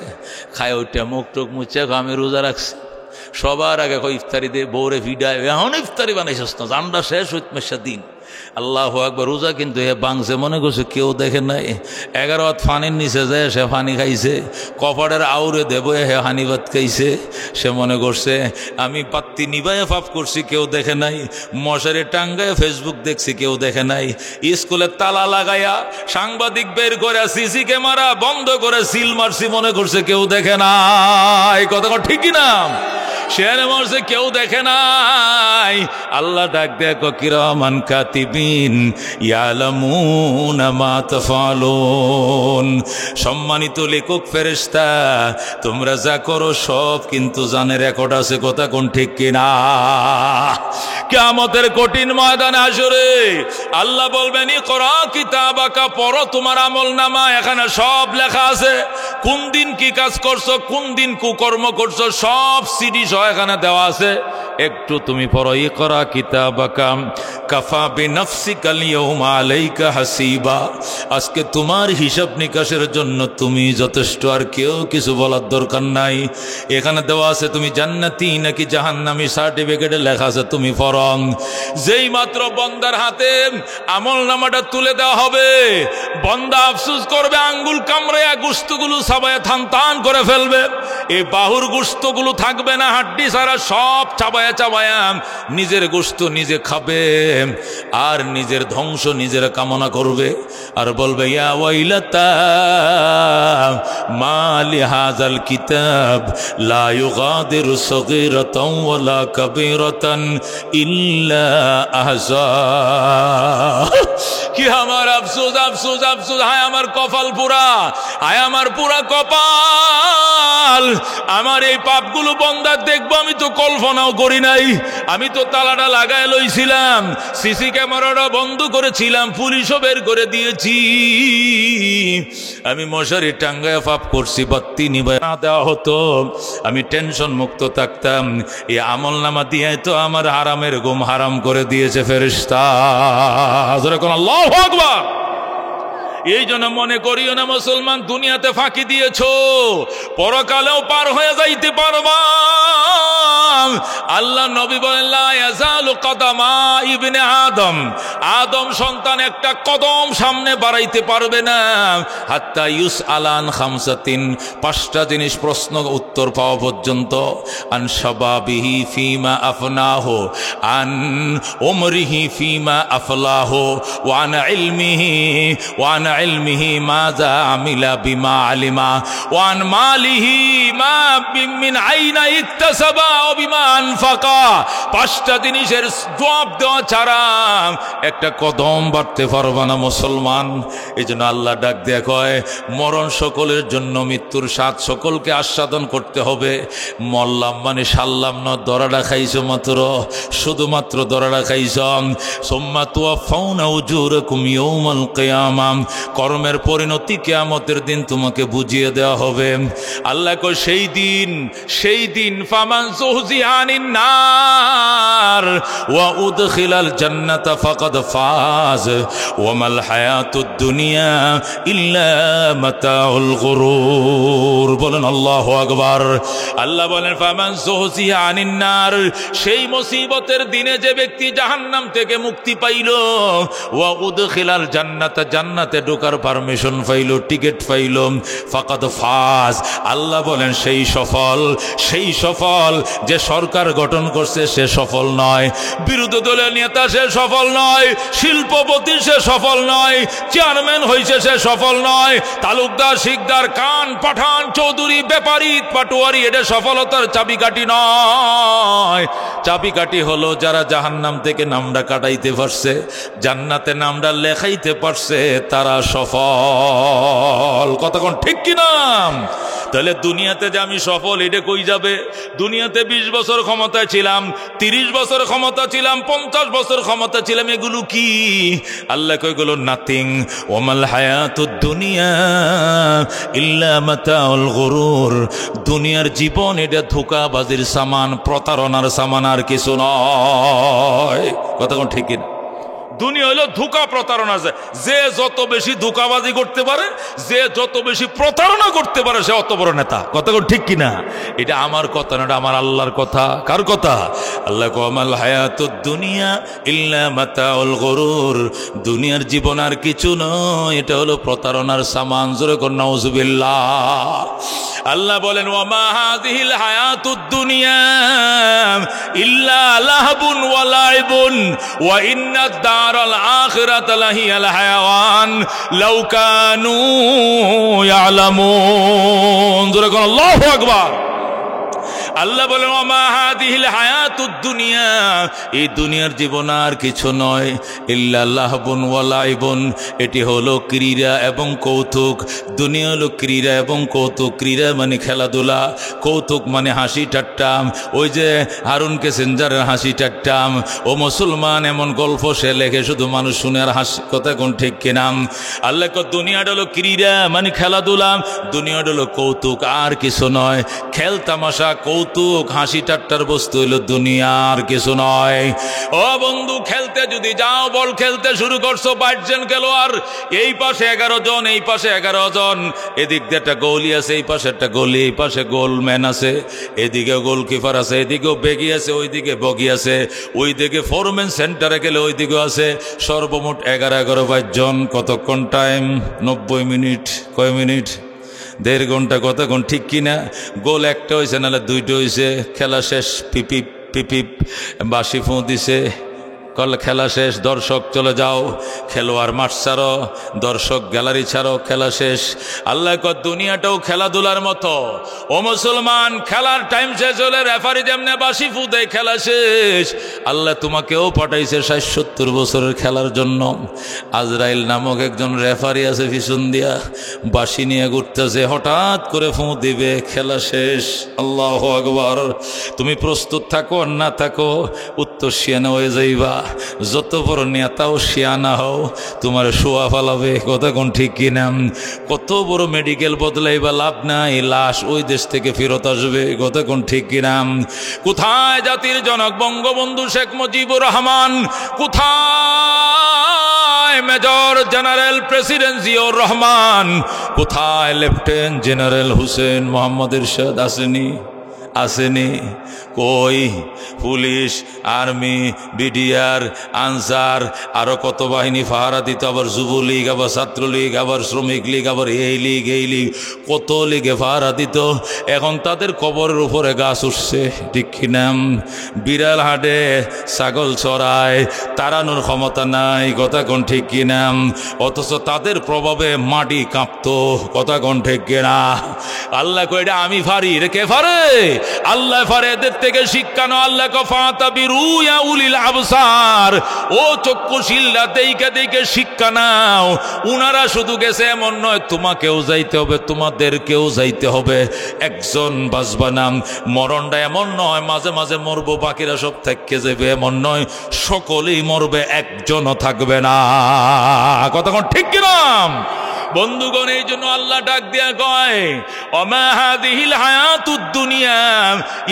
খায় ওইটা মুখ টুক মুছে, আমি রোজা রাখছি। সবার আগে ইফতারি দিয়ে বৌরে ভিডায়, এখন ইফতারি বানাইছিস না, জান্ডা শেষ চৈত মাসের দিন। আল্লাহু আকবার। রোজা কিন্তু এ বাংছে, মনে করছে কেউ দেখে নাই। 11 হাত ফানির নিচে যায় সে ফানি খাইছে, কপাটের আউরে দেব হে হানি ভাত খাইছে। সে মনে করছে আমি পাত্তি নিবাইয়ে পাপ করছি, কেউ দেখে নাই। মশারি টাঙ্গায় ফেসবুক দেখছি, কেউ দেখে নাই। স্কুলে তালা লাগাইয়া সাংবাদিক বের করে সিসি ক্যামেরা বন্ধ করে সিল মারছি, মনে করছে কেউ দেখে নাই। কথা ঠিক না? শেয়ারে মরছে, কেউ দেখে নাই। আল্লাহ ডাক দেখো, কিরামান কাতিবিন ইয়ালামুনা মা তাফালুন, সম্মানিত লেখক ফেরেশতা, তোমরা যা করো সব কিন্তু জানে, রেকর্ড আছে। কথা কোন ঠিক কিনা? কিয়ামতের কঠিন ময়দানে হাশরে আল্লাহ বলবেন, ইকরা কিতাবাকা, পড়ো তোমার আমলনামা, এখানে সব লেখা আছে। কোন দিন কি কাজ করছো, কোন দিন কুকর্ম করছো, সব সিডি সহ এখানে দেওয়া আছে। একটু তুমি পড়ো, ইকরা কিতাবাকা কাফা বিনাফসিকাল ইয়াউমা আলাইকা হাসিবা, আজকে তোমার হিসাব নিকাশের জন্য তুমি যথেষ্ট, আর কেউ কিছু বলার দরকার নাই। এখানে দেওয়া আছে তুমি জান্নাতি নাকি জাহান্নামী, সার্টিফিকেটে লেখা আছে, তুমি পড়ো। যেই মাত্র বন্দার হাতে আমল নামাটা তুলে দেওয়া হবে, বন্দা আফসোস করবে, আঙ্গুল কামড়ায়া গোশতগুলো সাবায়া থান তান করে ফেলবে। এই বাহুর গোশতগুলো থাকবে না, হাড্ডি সারা সব চাবায়া চাবায়া নিজের গোশত নিজে খাবে, আর নিজের ধ্বংস নিজের কামনা করবে, আর বলবে, ইয়া ওয়াইলাতা মা লিহাযাল কিতাব লা ইউগাদিরু সগীরাতান ওয়ালা কাবীরাতান ইল্লা আহসা। কি আমার আফসোস, আফসোস, আফসোস, হায় আমার কপাল পুরা, হায় আমার পুরা কপাল। আমার এই পাপগুলো বন্দার দেখবো আমি তো কল্পনাও করি নাই। আমি তো তালাটা লাগায় লইছিলাম, সিসি ক্যামেরাটা বন্ধ করেছিলাম, পুলিশও বের করে দিয়েছি, আমি মশারি টাঙ্গায় পাপ করছি, বাত্তি নিভায় না দেওয়া হতো, আমি টেনশন মুক্ত থাকতাম। এই আমল নামা দিয়ে তো আমার হারামের ঘুম হারাম করে দিয়েছে ফেরেশতা। আল্লাহু আকবার। এই জন্য মনে করিও না মুসলমান দুনিয়াতে ফাঁকি দিয়েছো, পরকালেও পার হয়ে যাইতে পারবা। আল্লাহ নবী বলেন লা ইয়াজালু কদামা ইবনে আদম, আদম সন্তান একটা কদম সামনে বাড়াইতে পারবে না হাত্তা ইউসআলান খামসাতিন, পাঁচটা জিনিস প্রশ্ন উত্তর পাওয়া পর্যন্ত। আন শাবাবিহি ফিমা আফনাহু, আন উমরিহি ফিমা আফলাহু, ওয়া আন ইলমিহি ওয়া আন ইলমিহি মাযা আমিলা বিমা আলিমা, ওয়া আন মালিহি মা মিন আইনা ইকতাসাবা ওয়া বিমা আনফাকা। পাঁচটা জিনিসের জবাব দেওয়া ছাড়া একটা কদম বাড়তে পারবে না মুসলমান। এই জন্য আল্লাহ ডাক দেয়া কয় মরণ সকলের জন্য, মৃত্যুর স্বাদ সকলকে আস্বাদন করতে হবে। মরলাম মানে সারলাম না, দরাটা খাইছো মাত্র, শুধুমাত্র দরাটা খাইছ। সুম্মা তুওয়াফাউনা উজুরাকুম ইয়াউমাল কিয়ামা, কর্মের পরিণতি কিয়ামতের দিন তোমাকে বুঝিয়ে দেওয়া হবে। আল্লাহ কয় সেই দিন ফামান যুহজিহা আনিন নার ওয়া উদখিলাল জান্নাতা ফাকাদ ফাজ ওয়া মাল হায়াতুদ দুনিয়া ইল্লা মাতাউল গুরুর। বলেন আল্লাহু আকবার। আল্লাহ বলেন ফামান যুহজিহা আনিন নার, সেই মুসিবতের দিনে যে ব্যক্তি জাহান্নাম থেকে মুক্তি পাইল, ওয়া উদখিলাল জান্নাতা, জান্নাতে ঢোকার পারমিশন পাইল, টিকিট পাইল, ফাকাদ ফাজ, আল্লাহ বলেন সেই সফল। যে সরকার গঠন করছে সে সফল নয়, বিরোধী দলের নেতা সে সফল নয়, শিল্পপতি সে সফল নয়, চেয়ারম্যান হয়েছে সে সফল নয়, তালুকদার, শিকদার, খান, পাঠান, চৌধুরী, ব্যাপারী, পাটোয়ারি, এটা সফলতার চাবিকাঠি নয়। চাবিকাঠি হলো যারা জাহান্নাম থেকে নামটা কাটাইতে পারছে, জান্নাতে নামটা লেখাইতে পারছে, তারা সফল। কতক্ষণ ঠিক কিনা? তাহলে দুনিয়াতে যে আমি সফল, এটা কই যাবে? দুনিয়াতে 20 বছর ক্ষমতায় ছিলাম, 30 বছর ক্ষমতা ছিলাম, 50 বছর ক্ষমতা ছিলাম, এগুলো কি? আল্লাহ কয় এগুলো নাথিং। ওয়ামাল হায়াতুদ দুনিয়া ইল্লা মাতাউল গুরুর, দুনিয়ার জীবন এটা ধোঁকাবাজির সামান, প্রতারণার সামান, আর কিছু নয়। কতক্ষণ ঠিক কিনা? দুনিয়া হলো ধোঁকা প্রতারণা। যে যত বেশি ধোঁকাবাজি করতে পারে, যে যত বেশি প্রতারণা করতে পারে, সে অত বড় নেতা। কতক্ষণ ঠিক কিনা? এটা আমার কথা না, এটা আমার আল্লাহর কথা। কার কথা? আল্লাহ ওয়ামাল হায়াতুদ দুনিয়া ইল্লা মাতাউল গুরুর, দুনিয়ার জীবন আর কিছু নয়, এটা হলো প্রতারণার সামান। জোরে কর নাউযুবিল্লাহ। আল্লাহ বলেন ওয়ামা হাযিহিল হায়াতুদ দুনিয়া ইল্লা লাহবুন ওয়া লাইবুন ওয়া ইন্নাদ দারাল আখিরাতা লাহিয়াল হায়াওয়ান লাউ কানু ইয়ালামুন। জোরে কোন আল্লাহু আকবার। আল্লাহ বলেন ওয়ামা হাযিহিল হায়াতুদ দুনিয়া, এই দুনিয়ার জীবন আর কিছু নয়, ইল্লা লাহবুন ওয়া লাইবুন, এটি হলো ক্রীড়া এবং কৌতুক। দুনিয়া হলো ক্রীড়া এবং কৌতুক। ক্রীড়া মানে খেলাধুলা, কৌতুক মানে হাসি ঠাট্টা। ওই যে হারুন কেসেঞ্জারের হাসি ঠাট্টা, ও মুসলমান এমন গল্প সে লেখে শুধু মানুষ শুনে আর হাসি। কথা কোন ঠিক কিনা? আল্লাহ কয় দুনিয়াটা হলো ক্রীড়া মানে খেলাধুলা, দুনিয়াটা হলো কৌতুক, আর কিছু নয়। খেল তামাশা, কৌতুক, হাসি ঠাট্টার বস্তু হলো দুনিয়া, আর কিছু নয়। ও বন্ধু, খেলতে যদি যাও, বল খেলতে শুরু করছো, 22 জন খেলোয়াড়, এই পাশে 11 জন, এই পাশে 11 জন, এদিক দিয়ে একটা গোলি আছে, এই পাশে একটা গোলি, এই পাশে গোলম্যান আছে, এদিকে গোলকিপার আছে, এদিকেও বেগি আছে, ওইদিকে বগি আছে, ওইদিকে ফোরম্যান সেন্টারে গেলে ওইদিকেও আছে। সর্বমোট 11 জন। কতক্ষণ টাইম? 90 মিনিট। কয় মিনিট? 1.5 ঘন্টা। কতক্ষণ ঠিক কিনা? গোল একটা হয়েছে, নাহলে 2টা হয়েছে। খেলা শেষ, পিপিপ পিপিপ বাসি ফোঁ দিছে, কল খেলা শেষ, দর্শক চলে যাও, খেলোয়াড় মাঠ ছাড়ো, দর্শক গ্যালারি ছাড়ো, খেলা শেষ। আল্লাহ কয় দুনিয়াটাও খেলাধুলার মতো। ও মুসলমান, খেলার টাইম শেষ হলে রেফারি যেমনে বাঁশি ফু দেয়, খেলা শেষ। আল্লাহ তোমাকেও পাঠাইছে ৬০-৭০ বছরের খেলার জন্য। আজরাইল নামক একজন রেফারি আছে, পিছন দিয়া বাঁশি নিয়ে ঘুরতেছে, হঠাৎ করে ফু দিবে, খেলা শেষ। আল্লাহু আকবার। তুমি প্রস্তুত থাকো আর না থাকো, উত্তর শিয়ানা হয়ে যাইবা। যত বড় নেতাও শিয়ানা হও, তোমার শোয়া ফালাবে। কথা কোন ঠিক কিনা? কত বড় মেডিকেল বদলাইবা, লাভ নাই, লাশ ওই দেশ থেকে ফেরত আসবে। কথা কোন ঠিক কিনা? কোথায় জাতির জনক বঙ্গবন্ধু শেখ মুজিবুর রহমান? কোথায় major general president Ziaur Rahman? কোথায় লেফটেন্যান্ট জেনারেল হুসেন মোহাম্মদ এরশাদ? আসেনি? আসেনি? কই? পুলিশ, আর্মি, বিডিআর, আনসার, আরো কত বাহিনী পাহারা দিত, আবার যুবলীগ, আবার ছাত্রলীগ, আবার শ্রমিক লীগ, আবার এই লীগ এই লীগ, কত লীগে পাহারা দিত। এখন তাদের কবরের উপরে গাছ উঠছে, ঠিক কিনা? বিড়াল হাঁটে, ছাগল চড়ায়, তাড়ানোর ক্ষমতা নাই। কথা কোন ঠিক কিনা? অথচ তাদের প্রভাবে মাটি কাঁপতো। কথা কোন ঠিক কিনা? আল্লাহ কই এটা আমি পারি, রে কে পারে? আল্লাহ পারে। এদের থেকে শিক্ষা নাও। আল্লাহ ফাতাবিরু ইয়া উলিল আবসার, ও চক্ষুশীলরা দেইকে দেইকে শিক্ষা নাও। উনারা শুধু গেছে এমন নয়, তোমাকেও যাইতে হবে, তোমাদেরকেও যাইতে হবে। একজন বাঁচবা না। মরণটা এমন নয় মাঝে মাঝে মরবো বাকিরা সব থেকে যাবে, এমন নয়, সকলেই মরবে, একজনও থাকবে না। কথা কোন ঠিক কিনা? বন্ধুগণ, এই জন্য আল্লাহ ডাক দিয়া কয় ওমা হাদিহিল হায়াতুদ দুনিয়া,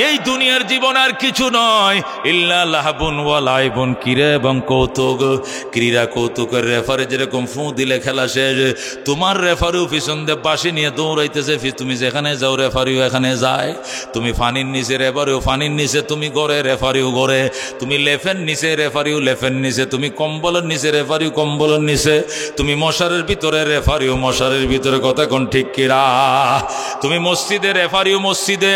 এই দুনিয়ার জীবন আর কিছু নয়, ইল্লা লাহবুন ওয়া লাইবুন, ক্রীড়া এবং কৌতুক। ক্রীড়া কৌতুকের রেফারি যেরকম ফু দিলে খেলা শেষ, তোমার রেফারিও পিছন দিয়ে বাঁশি নিয়ে দৌড়াইতেছে, তুমি যেখানে যাও রেফারিও এখানে যায়। তুমি ফানির নিচে, রেফারিও ফানির নিচে, তুমি গড়ে, রেফারিও গড়ে। তুমি লেফের নিচে, রেফারিও লেফের নিচে। তুমি কম্বলের নিচে, রেফারিও কম্বলের নিচে। তুমি মশারের ভিতরে, রেফারিও মশারের ভিতরে। কথা কোন ঠিক কিরা? তুমি মসজিদে, রেফারিও মসজিদে।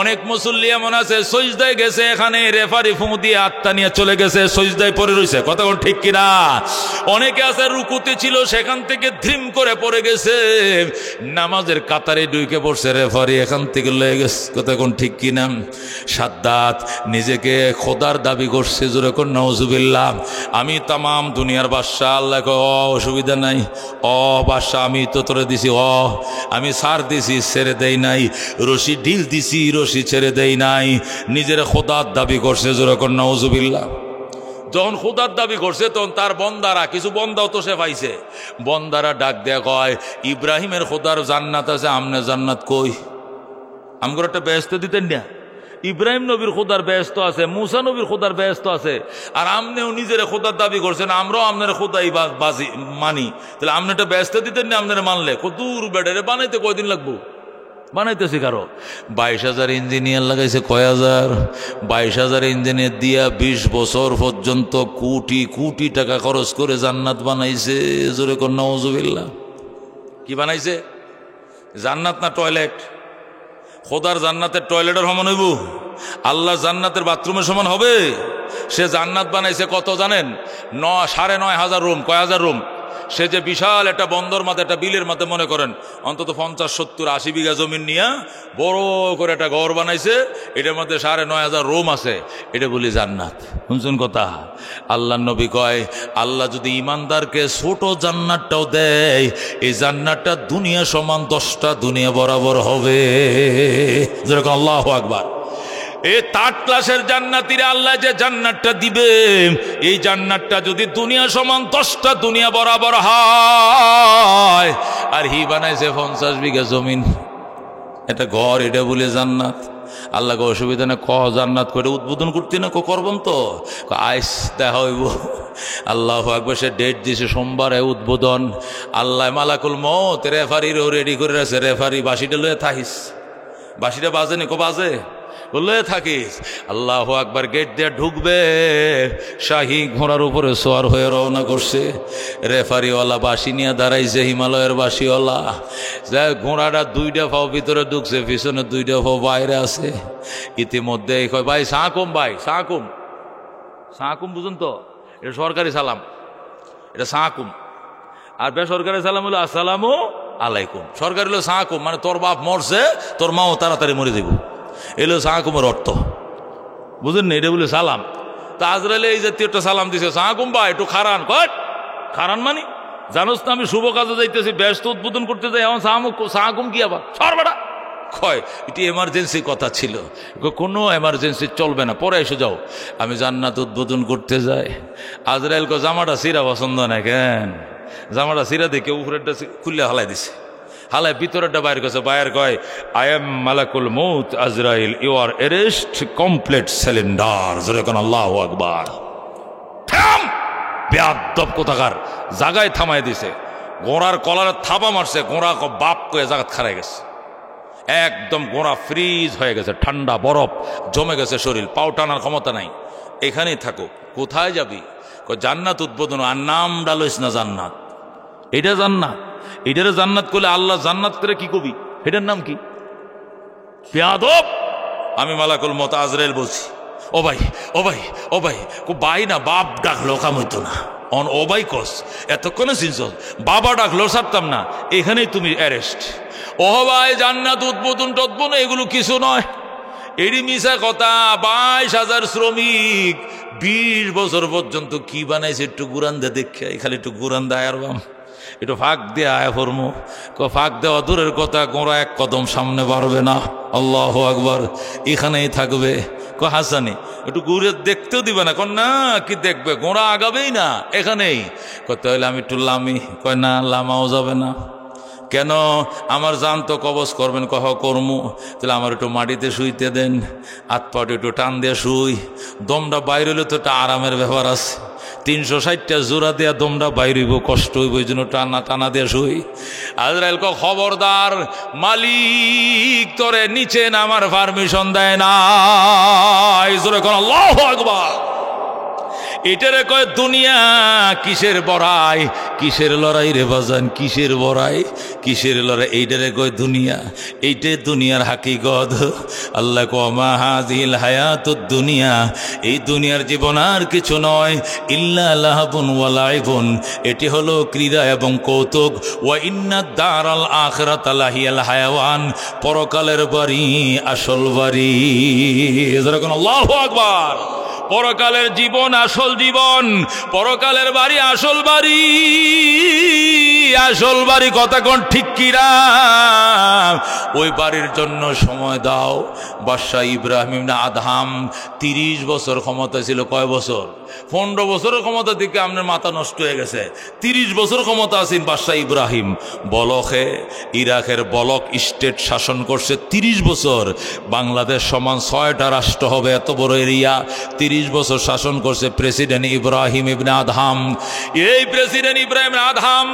অনেক মুসল্লি এমন আছে সজদায় গেছে, এখানে রেফারি ফু দিয়ে আত্মা নিয়ে চলে গেছে, সজদায় পড়ে রয়েছে। কথা কোন ঠিক কিনা? অনেকে আছে রুকুতে ছিল, সেখান থেকে ধ্রিম করে পড়ে গেছে, নামাজের কাতারে ঢুকে পড়ছে, রেফারি এখান থেকে লয়ে গেছে। কথা কোন ঠিক কিনা? সাদ্দাত নিজেকে খোদার দাবি করছে, জোরে কোন নাউজুবিল্লাহ। আমি তামাম দুনিয়ার বাদশা। আল্লাহ কয় অসুবিধা নাই, বাদশা আমি তো তোরে দিছি, আমি সার দিছি, ছেড়ে দেই নাই, রশি ঢিল দিছি, রশি ছেড়ে দেই নাই। নিজের খোদার দাবি করছে, জোরে কোন নাউজুবিল্লাহ। যখন খোদার দাবি করছে তখন তার বন্দারা, কিছু বন্দাও তো সে পাইছে, বন্দারা ডাক দেয়া কয় ইব্রাহিমের খোদার জান্নাত আছে, আমনে জান্নাত কই? আমগর একটা বেহেশত দিতেন না? ইব্রাহিম নবীর খোদার বেহেশত আছে, মুসা নবীর খোদার বেহেশত আছে, আর আমনেও নিজের খোদার দাবি করছেন, আমরাও আপনার খোদাই বাজি মানি, তাহলে আপনি একটা বেহেশত দিতেন না? আপনারা মানলে দূর বেড়ে বানাইতে কয়দিন লাগবো? বানাইতেছি কারো 22,000 ইঞ্জিনিয়ার লাগাইছে, কয় হাজার? 22,000 ইঞ্জিনিয়ার দিয়া 20 বছর পর্যন্ত কোটি কোটি টাকা খরচ করে জান্নাত বানাইছে। জোরে কোন নাউজুবিল্লাহ। কি বানাইছে? জান্নাত না টয়লেট? খোদার জান্নাতের টয়লেটের সমান হইব? আল্লাহ জান্নাতের বাথরুমের সমান হবে? সে জান্নাত বানাইছে কত জানেন? 9,500 রুম। কয় হাজার রুম? সে যে বিশাল একটা বন্দর মাথা, একটা বিলের মাথা, মনে করেন অন্তত 50, 70, 80 বিঘা জমিন নিয়ে বড় করে একটা ঘর বানাইছে, এটার মধ্যে 9,500 রুম আছে, এটা বলি জান্নাত। শুনছেন কথা? আল্লাহ নবী কয় আল্লাহ যদি ইমানদারকে ছোট জান্নাতটাও দেয়, এই জান্নাতটা দুনিয়া সমান 10টা দুনিয়া বরাবর হবে। যেরকম আল্লাহু আকবার। এই 3rd ক্লাসের জান্নাতীরা আল্লাহ যে জান্নাতটা দিবে, এই জান্নাতটা যদি দুনিয়া সমান 10টা দুনিয়া বরাবর হয়, আর হি বানাইছে 50 বিঘা জমিন, এটা ঘর, এটা বলে জান্নাত। আল্লাহকে অসুবিধা না, জান্নাত করে উদ্বোধন করতে না, করবেন তো আইস দেখা হইব। আল্লাহু আকবার। সে ডেট দিয়েছে সোমবারে উদ্বোধন। আল্লাহ মালাকুল মউত রেফারিরও রেডি করে আছে, রেফারি বাঁশিটা লয়ে থাকিস, বাঁশিটা বাজে নি? বাজে, বললে থাকিস। আল্লাহু আকবার। গেট দিয়ে ঢুকবে, শাহী ঘোড়ার উপরে সোয়ার হয়ে রওনা করছে, রেফারিওয়ালা বাঁশি নিয়ে দাঁড়াইছে, হিমালয়ের বাঁশিওয়ালা। ঘোড়াটা 2টা পাও ভিতরে ঢুকছে, পিছনে 2টা পাও বাইরে আছে। ইতিমধ্যে কয় ভাই সাকুম, ভাই সাকুম, সাকুম বুঝুন তো? এটা সরকারি সালাম, এটা সাকুম। আর বেসরকারি সালাম হলো আসসালামু আলাইকুম। সরকারি হলো সাকুম, মানে তোর বাপ মরছে, তোর মাও তাড়াতাড়ি মরে দেব, এলো সাকুমের অর্থ, বুঝলেন না? এটা বলে সালাম। তা আজরাইলে এই জাতীয় একটা সালাম দিছে, সাকুম বা একটু খারান। কট খারান মানে জানোস না আমি শুভ কাজে যাইতেছি, ব্যস্ত উদ্বোধন করতে যাই, আমার সাকুম কি আবার সরবাটা কয়। এটি এমার্জেন্সি কথা ছিল, কোনো এমার্জেন্সি চলবে না, পরে এসে যাও। আমি জান্নাত উদ্বোধন করতে যাই, আজরাইল কো জামাটা সিরা পছন্দ না কেন? জামাটা সিরা দেখে উপরেরটা খুললে হালাই দিছে, হালাই ভিতরেরটা বাইর করছে। বাইর কয়, আই এম মালাকুল মৌত আজরাইল, you are arrest complete cylinder. যেরকম আল্লাহু আকবার। থাম বেয়াদব কোথাকার, জায়গায় থামাই দিছে, গোড়ার কলারে থাবা মারছে, গোড়া বাপ কয়ে জায়গা খারাই গেছে, একদম গোড়া ফ্রিজ হয়ে গেছে, ঠান্ডা বরফ জমে গেছে শরীর, পাও টানার ক্ষমতা নাই। এখানেই থাকো। কোথায় যাবি? জান্নাত উদ্বোধন। আর নাম ডালোস না জান্নাত, এটা জান্নাত, এটারে জান্নাত করলে আল্লাহ জান্নাত করে কি কবি, এটার নাম কি? বেয়াদব। আমি মালাকুল মত আজরাইল বলছি, ও ভাই ও ভাই ও ভাই, ভাই না বাপ ডাকলো কাম হইতো না, অন ও ভাই কস এতক্ষণে চিনছ, বাবা ডাকলো ছাড়তাম না, এখানেই তুমি অ্যারেস্ট। ও ভাই জান্নাত উদ্বোধন টদ্বোধন এগুলো কিছু নয়, এরই মিশা কথা। 22,000 শ্রমিক 20 বছর পর্যন্ত কি বানাইছে একটু গুরান দে দেখে, খালি একটু গুরান দেয় আর বাম একটু ফাঁক দিয়ে আয়া ফরমো। ফাঁক দেওয়া দূরের কথা, গোড়া এক কদম সামনে বাড়বে না। আল্লাহু আকবার। এখানেই থাকবে। হাসানি একটু ঘুরে দেখতেও দিবে না, কন না কি দেখবে, গোড়া আগাবেই না, এখানেই। কত হইলে আমি একটু লামি, কয় না লামাও যাবে না। কেন? আমার জান তো কবজ করবেন, কহ কর্ম, তাহলে আমার একটু মাটিতে শুইতে দেন, হাত পাটে একটু টান দিয়ে শুই, দমটা বাইরে হইলে তো একটা আরামের ব্যাপার আছে। 360টা জোড়া দেয়া দমটা বাইরিব, কষ্ট হইব, ওই জন্য টানা টানা দিয়ে শুই। আজরাইল ক খবরদার, মালিক তোরে নিচে নামার পারমিশন দেয় না। আল্লাহু আকবার। এটারে কয় দুনিয়া। কিসের বড়াই, কিসের লড়াই রে বাজান, কিসের বড়াই, কিসের লড়াই, এইটারে কয় দুনিয়া। এইটাই দুনিয়ার হাকিকত। আল্লাহ কমা হাযিল হায়াতুদ দুনিয়া, এই দুনিয়ার জীবন আর কিছু নয়, ইল্লা লাহবুন ওয়া লাইবুন, এটি হলো ক্রীড়া এবং কৌতুক। ওয়া ইন্নাদ দারাল আখিরাতা লাহিয়াল হায়াওয়ান, পরকালের বাড়ি আসল বাড়ি। যেরকম আল্লাহু আকবার। পরকালের জীবন আসল জীবন, পরকালের বাড়ি আসল বাড়ি, আসল বাড়ি। কথা কোন ঠিক কিনা? ওই বাড়ির জন্য সময় দাও। বাদশাহ ইব্রাহিম ইবনে আদহাম 30 বছর ক্ষমতা ছিল। কয় বছর? 15 বছরের ক্ষমতা থেকে আপনার মাথা নষ্ট হয়ে গেছে। 30 বছর ক্ষমতা আছেন বাদশাহ ইব্রাহিম। বলকে ইরাকের বলক স্টেট শাসন করছে 30 বছর। বাংলাদেশ সমান 6টা রাষ্ট্র হবে এত বড় এরিয়া। 30 বছর শাসন করছে প্রেসিডেন্ট ইব্রাহিম ইবনে আদহাম। এই প্রেসিডেন্ট ইব্রাহিম আদহাম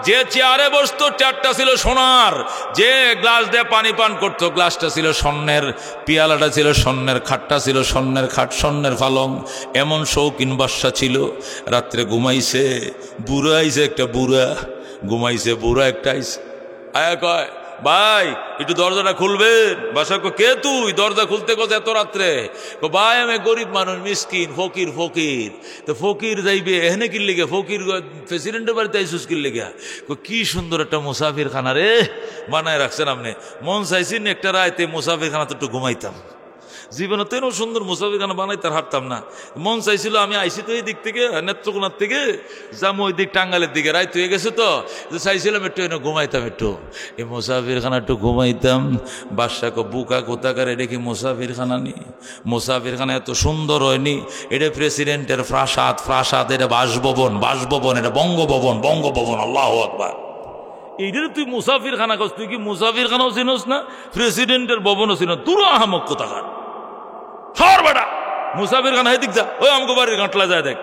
যে চেয়ারে বসতো, চেয়ারটা ছিল সোনার, যে গ্লাস দিয়ে পানি পান করতো গ্লাসটা ছিল স্বর্ণের, পিয়ালাটা ছিল স্বর্ণের, খাটটা ছিল স্বর্ণের খাট, স্বর্ণের পালং। এমন শৌখিন বাদশা ছিল। রাত্রে ঘুমাইছে, বুড়া আইছে একটা, বুড়া ঘুমাইছে, বুড়া একটা আইছে, আয়া কয় ভাই একটু দরজাটা খুলবেন? বাসা কে তুই? দরজা খুলতে কথা এত রাত্রে? ভাই আমি গরিব মানুষ, মিসকিন, ফকির। ফকির তো ফকির যাইবে এখানে কি লেগে? ফকির প্রেসিডেন্টের বাড়িতে আইসুস কি লেগে? কি সুন্দর একটা মুসাফির খানা রে বানায় রাখছেন আপনি। মন চাইছেন একটা রায়তে মুসাফির খানা তো একটু ঘুমাইতাম, জীবনে তো এরকম সুন্দর মুসাফিরখানা বানাইতে হারতাম না। মন চাইছিল আমি আইসি তো এই দিক থেকে, নেত্রকোনার থেকে যাবো ওই দিক টাঙ্গালের দিকে, রাইত হয়ে গেছে তো চাইছিলাম একটু এনে ঘুমাইতাম, একটু এই মুসাফিরখানা একটু ঘুমাইতাম। বাদশাকে বুকা কোথাকার, এটা কি মুসাফিরখানা নি? মুসাফিরখানা এত সুন্দর হয়নি, এটা প্রেসিডেন্টের প্রাসাদ, প্রাসাদ, এটা বাসভবন, বাসভবন, এটা বঙ্গভবন, বঙ্গভবন। আল্লাহু আকবার। এইটার তুই মুসাফিরখানা করছ? তুই কি মুসাফিরখানাও চিনোস না, প্রেসিডেন্টের ভবনও চিনো? তুরো আহামক কোথাকার সর বেটা। মুসাফির খানা হেদিক যা, ওই আমাকে বাড়ির গাঁটলা যায় দেখ।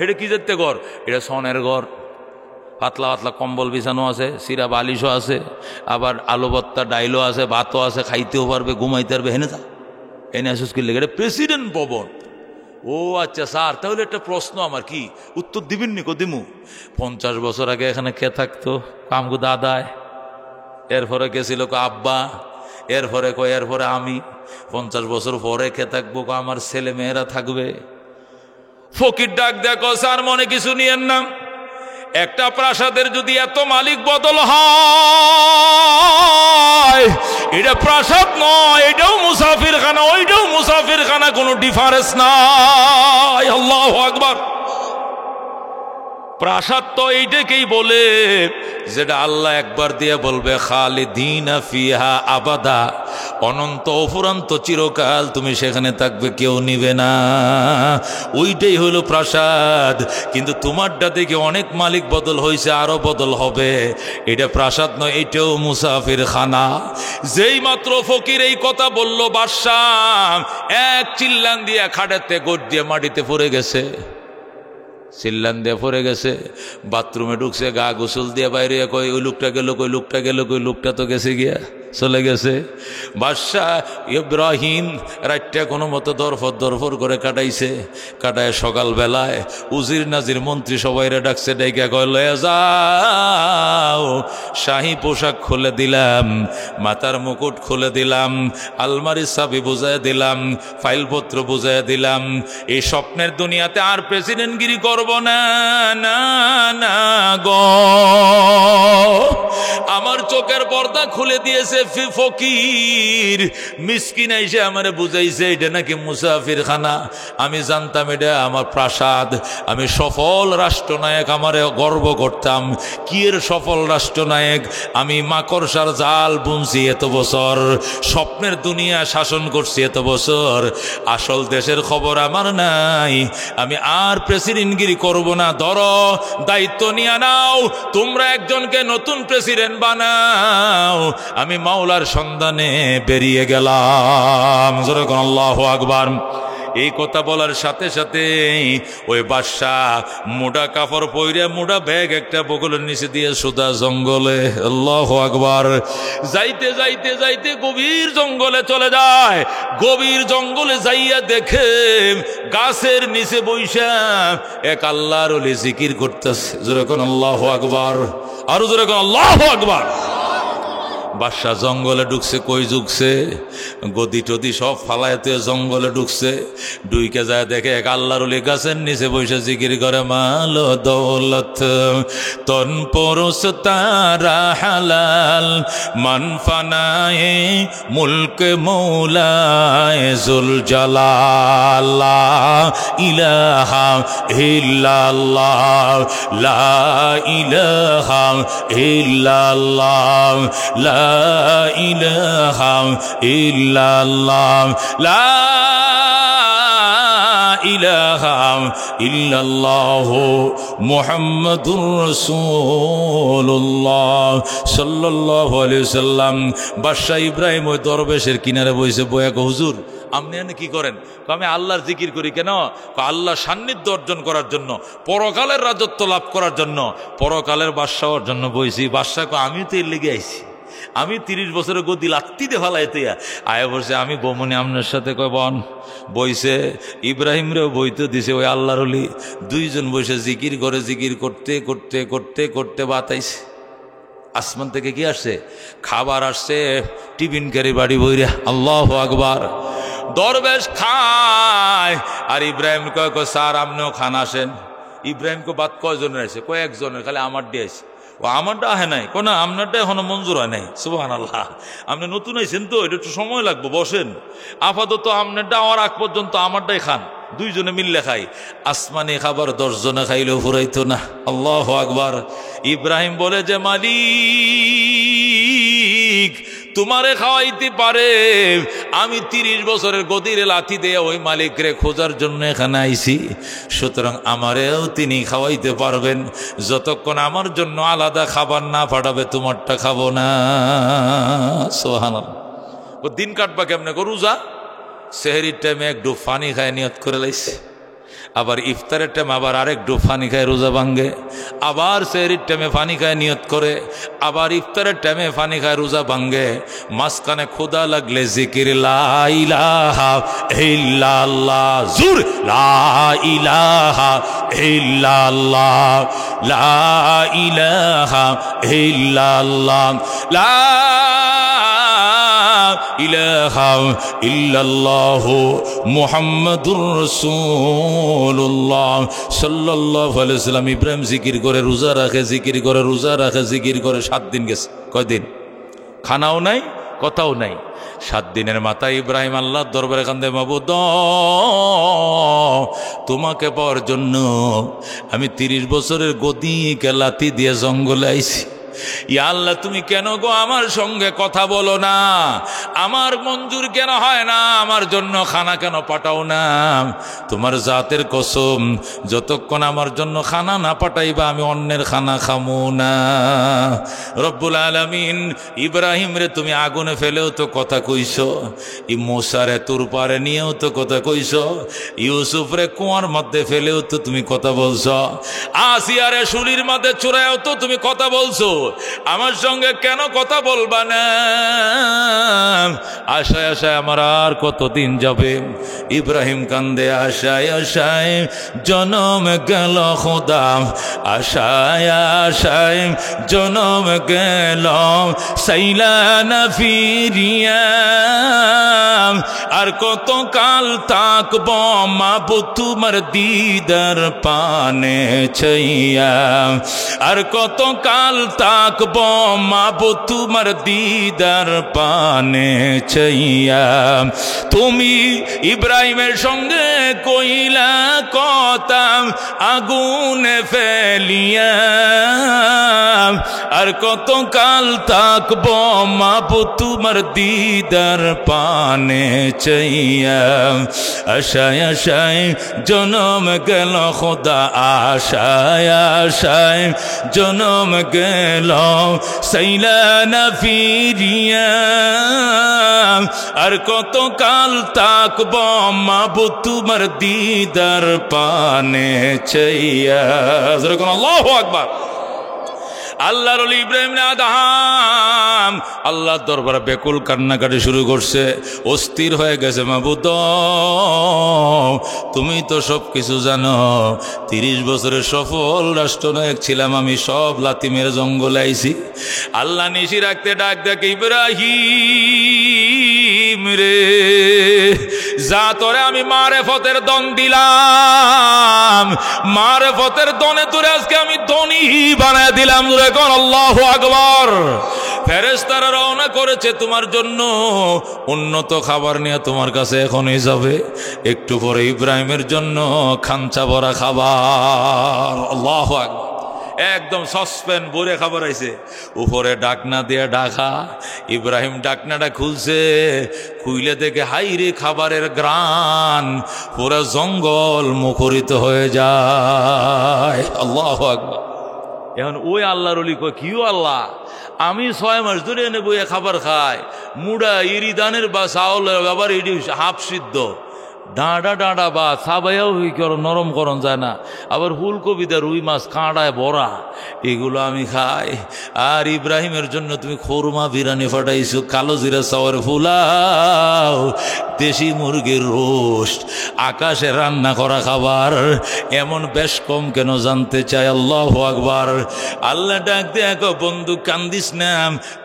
এটা কি যেতে ঘর? এটা সনের ঘর, পাতলা পাতলা কম্বল বিছানো আছে, সিরা বালিশও আছে, আবার আলু ভর্তা ডাইলও আছে, ভাতও আছে, খাইতেও পারবে, ঘুমাইতে পারবে। হেনে যা, এনে আসুস কি লেগে? এটা প্রেসিডেন্ট ভবন। ও আচ্ছা স্যার, তাহলে একটা প্রশ্ন আমার, কি উত্তর দিবেন নি? দিমু। 50 বছর আগে এখানে কে থাকতো? কামগু দাদায়, এরপরে কে ছিল? আব্বা, এরপরে আমি। 50 বছর পরে কে থাকবো? আমার ছেলে মেয়েরা থাকবে। ফকির ডাক দেখো, স্যার মনে কিছু নিয়েন না, একটা প্রাসাদের যদি এত মালিক বদল হয়, এটা প্রাসাদ নয়, এটাও মুসাফির খানা, ওইটাও মুসাফির খানা, কোনো ডিফারেন্স নাই। আল্লাহু আকবার। প্রাসাদ তো এইটাকেই বলে যেটা আল্লাহ একবার দিয়ে বলবে খালিদিনা ফিহা আবাদা, অনন্ত অফুরন্ত চিরকাল তুমি সেখানে থাকবে, কেউ নিবে না। ওইটাই হলো প্রাসাদ। কিন্তু তোমারটা দেখে অনেক মালিক বদল হয়েছে, আরো বদল হবে, এটা প্রাসাদ নয়, এটাও মুসাফির খানা। যেই মাত্র ফকির এই কথা বলল, বাদশাহ এক চিল্লান দিয়ে খাটেতে গোট দিয়ে মাটিতে পড়ে গেছে, চিল্লান দিয়ে পড়ে গেছে। বাথরুমে ঢুকছে, গা গোসল দিয়ে বাইরে, কই ওই লোকটা গেল, কই লোকটা গেল, কই লোকটা তো গেছে গিয়া, চলে গেছে। বাদশাহ ইব্রাহিম রাতটা কোনো মতো দরফর করে কাটাইছে। কাটায় সকালবেলায় উজির নাজির মন্ত্রী সবাইরে ডাকছে, ডাইকা কয় লয়ে যাও, শাহী পোশাক খুলে দিলাম, মাথার মুকুট খুলে দিলাম, আলমারির চাবি বুঝাই দিলাম, ফাইলপত্র বুঝাই দিলাম। এই স্বপ্নের দুনিয়াতে আর প্রেসিডেন্টগিরি করব না, না না গো। আমার চোখের পর্দা খুলে দিয়েছে ফকির মিসকিন, এসে আমারে বুঝাইছে এটা নাকি মুসাফির খানা। আমি জানতাম এটা আমার প্রাসাদ, আমি সফল রাষ্ট্রনায়ক, আমারে গর্ব করতাম। কি এর সফল রাষ্ট্রনায়ক? আমি মাকড়সার জাল বুনছি এত বছর, স্বপ্নের দুনিয়া শাসন করছি এত বছর, আসল দেশের খবর আমার নাই। আমি আর প্রেসিডেন্টগিরি করব না, ধরো দায়িত্ব নিয়ে নাও, তোমরা একজনকে নতুন প্রেসিডেন্ট বানাও। আমি মাওলার সন্ধানে বেরিয়ে গেলাম। যেরকম আল্লাহু আকবার। এই কথা বলার সাথে সাথে ওই বাদশাহ মোটা কাপড় পরে, মোটা ব্যাগ একটা বগলের নিচে দিয়ে সোজা জঙ্গলে, আল্লাহু আকবার, যাইতে যাইতে যাইতে গভীর জঙ্গলে চলে যায়। গভীর জঙ্গলে যাইয়া দেখে গাছের নিচে বইসা এক আল্লাহর ওলি জিকির করতেছে। যেরকম আল্লাহু আকবার, আরো যেরকম আল্লাহু আকবার। বাদশাহ জঙ্গলে ঢুকছে, কই ঢুকছে, গদি টদি সব ফালাইতে জঙ্গলে ঢুকছে। ডুইকে যায় দেখে এক আল্লাহর ওলি গাছের নিচে বসে জিকির করে, মাল দৌলত তন পরশ তারা হালাল, মান ফানায়ে মুলক মৌলায় জুল জালাল, লা ইলাহা ইল্লাল্লাহ, লা ইলাহা ইল্লাল্লাহ, লা ইলাহা ইল্লাল্লাহ, লা ইলাহা ইল্লাল্লাহ মুহাম্মাদুর রাসূলুল্লাহ সাল্লাল্লাহু আলাইহি ওয়াসাল্লাম। বাদশাহ ইব্রাহিম ওই দরবেশের কিনারে বসে বয়া, হুজুর আপনি এনে কি করেন? আমি আল্লাহর জিকির করি। কেন? আল্লাহর সান্নিধ্য অর্জন করার জন্য, পরকালের রাজত্ব লাভ করার জন্য, পরকালের বাদশাহ হওয়ার জন্য বইছি। বাদশাহ আমি তো এর লেগে আইছি, আমি 30 বছরের গদি লাত্তি দে ফালাইতে আয়া বসে, আমি বমনি আপনার সাথে কয় বন। বইছে ইব্রাহিম রেও বইতে দিছে ওই আল্লাহর ওলি, দুইজন বসে জিকির করে, জিকির করতে করতে করতে করতে বাতাইছে। আসমান থেকে কি আসছে? খাবার আসছে, টিফিন ক্যারি বাড়ি বইরা, আল্লাহু আকবার। দরবেশ খায় আর ইব্রাহিম কয় স্যার আপনিও খান আসেন। ইব্রাহিম কো বাদ কয়জনের আছে? কয়েকজনের, খালি আমার দিয়ে আছে। ও আমারটা আহে নাই, কোন আপনারটা এখনো মঞ্জুর হয় নাই। সুবহানাল্লাহ, আপনি নতুন আইছেন তো, এটা একটু সময় লাগবে, বসেন। আপাতত আপনারটা আমার আগ পর্যন্ত আমারটাই খান, দুইজনে মিললে খাই। আসমানি খাবার 10 জনে খাইলেও ফুরাইতো না। আল্লাহু আকবার। ইব্রাহিম বলে যে মালিক তোমারে খাওয়াইতে পারে, আমি 30 বছরের গদিরে লাথি দিয়ে ওই মালিকরে খোঁজার জন্য এখানে আইছি, সুতরাং আমারেও তিনি খাওয়াইতে পারবেন। যতক্ষণ আমার জন্য আলাদা খাবার না পাঠাবে তোমারটা খাবো না। সুবহানাল্লাহ। ও দিন কাটবা কেমনে গো? রোজা সেহরির টাইমে এক ডুব পানি খায় নিয়ত করে লাইছে, আবার ইফতারের টাইমে আবার আরেক ডুব পানি খায় রোজা ভাঙ্গে, আবার সেহরির টাইমে পানি খায় নিয়ত করে, আবার ইফতারের টাইমে পানি খায় রোজা ভাঙ্গে। মাঝখানে ক্ষুধা লাগলে জিকির লা ইলাহা ইল্লাল্লাহ, জোর লা ইলাহা ইল্লাল্লাহ, লা ইলাহা ইল্লাল্লাহ, লা ইলাহা ইল্লাল্লাহু মুহাম্মাদুর রাসূলুল্লাহ সাল্লাল্লাহু আলাইহি ওয়াসাল্লাম ইব্রাহিম জিকির করে রোজা রাখে, জিকির করে রোজা রাখে, জিকির করে 7 দিন গেছে। কয়দিন? খানাও নাই, কথাও নাই। 7 দিনের মাথায় ইব্রাহিম আল্লাহর দরবারে কান্দে, মাবুদ তোমাকে পাওয়ার জন্য আমি 30 বছরের গদিকে লাথি দিয়ে জঙ্গলে আইছি। ইয়া আল্লাহ, তুমি কেন গো আমার সঙ্গে কথা বলো না? আমার মঞ্জুর কেন হয় না? আমার জন্য খানা কেন পাঠাও না? তোমার জাতের কসম, যতক্ষণ আমার জন্য খানা না পাঠাইবা আমি অন্যের খানা খামু না। রব্বুল আলামিন ইব্রাহিম রে তুমি আগুনে ফেলেও তো কথা কইছো, মুসারে তোর পারে নিয়েও তো কথা কইছো, ইউসুফ রে কুয়ার মধ্যে ফেলেও তো তুমি কথা বলছো, আসিয়ারে শুলির মধ্যে চুরাইও তো তুমি কথা বলছো। আমার সঙ্গে কেন কথা বলবা না? আশায় আশায় আমার আর কতদিন যাবে? ইব্রাহিম কান্দে, আশায় আশায় জনম গেল খোদা, আশায় আশায় জনম গেল সাইলা না ফিরিয়া, আর কত কাল তাকব মাবুদ তোমার দিদার পানে ছাইয়া, আর কত কাল তাকব মাবুদ তোমার দিদার পানে ছাইয়া। তুমি ইব্রাহিমের সঙ্গে কইলা কথা আগুনে ফেলিয়া, আর কত কাল তাকব মাবুদ তোমার দিদার পানে চাইয়া। আশায় আশায় জনম গেল খোদা, আশায় আশায় জনম গেল সাইলা না ফিরিয়া, আর কত কাল তাকব মাবুদ তোমার দিদার পানে চাইয়া। আল্লাহু আকবার। আল্লাহর ওলি ইব্রাহিম আদম আল্লাহর দরবারে বেকুল কান্নাকাটি শুরু করছে, অস্থির হয়ে গেছে। মাবুদ তুমি তো সব কিছু জানো, 30 বছরের সফল রাষ্ট্রনায়ক ছিলাম আমি, সব লাথি মেরে জঙ্গলে আইছি। আল্লাহ নিশি রাখতে ডাক দেখে, ইব্রাহিম রে যা তোরে আমি মারেফতের দন দিলাম, মারেফতের দনে তোরে আজকে আমি ধনী বানায় দিলাম। এখন আল্লাহু আকবার। ফেরেশতারা রওনা করেছে তোমার জন্য, উন্নত খাবার নিয়ে তোমার কাছে এখনই যাবে। একটু পরে ইব্রাহিমের জন্য খাঞ্চা ভরা খাবার। আল্লাহু আকবার। একদম সসপেন ভরে খাবার আইছে, উপরে ডাকনা দিয়ে ঢাকা। ইব্রাহিম ডাকনাটা খুলছে, খুইলে দেখে হাইরে খাবারের গ্রান, পুরো জঙ্গল মুখরিত হয়ে যায়। আল্লাহু আকবার। এখন ওই আল্লাহর ওলি কয়, কিও আল্লাহ, আমি 6 মাস ধরে এনে বইয়ে খাবার খাই, মুড়া ইরি দানের বা চাউলের আবার ইডি হাফ সিদ্ধ, ডাঁডা ডাঁডা বা সাবাইয়াও নরম করন যায় না, আবার ফুলকপিতে রুই মাছ কাঁটায় ভরা, এগুলো আমি খাই। আর ইব্রাহিমের জন্য তুমি খোরমা বিরিয়ানি ফাটাইছো, কালো জিরা চাওয়ার ফুলাও, দেশি মুরগির রোস্ট, আকাশে রান্না করা খাবার, এমন বেশ কম কেন জানতে চাই। আল্লাহু আকবার। আল্লাহ ডাক দিয়ে এক বন্ধু কান্দিস না,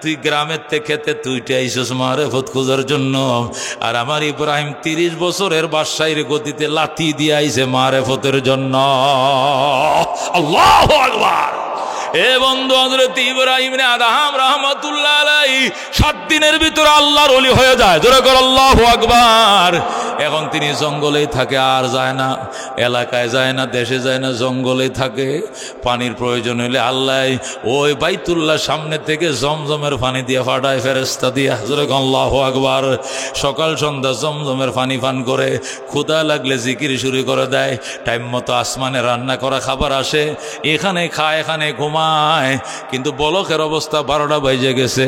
তুই গ্রামের থেকে খেতে তুইটা আইসস মারেফত খোঁজার জন্য, আর আমার ইব্রাহিম 30 বছরের বাদশাহীর গতিতে লাথি দিয়ে আইছে মারেফতের জন্য। আল্লাহু আকবার। এ বন্ধু, হযরত ইব্রাহিম আদম রাহমাতুল্লাহ আলাইহি 7 দিনের ভিতরে আল্লাহর ওলি হয়ে যায়। জোরে কর আল্লাহু আকবার। এখন তিনি জঙ্গলেই থাকে, আর যায় না, এলাকায় যায় না, দেশে যায় না, জঙ্গলেই থাকে। পানির প্রয়োজন হলে আল্লাহ ওই বাইতুল্লাহ সামনে থেকে জমজমের পানি দিয়ে ফাটায় ফেরেশতা দিয়া। জোরে কর আল্লাহু আকবার। সকাল সন্ধ্যা জমজমের পানি পান করে, ক্ষুধা লাগলে জিকির শুরু করে দেয়। টাইম মতো আসমানে রান্না করা খাবার আসে, এখানে খায়, এখানে ঘুমায়। কিন্তু বলকের অবস্থা 12টা বাজে গেছে।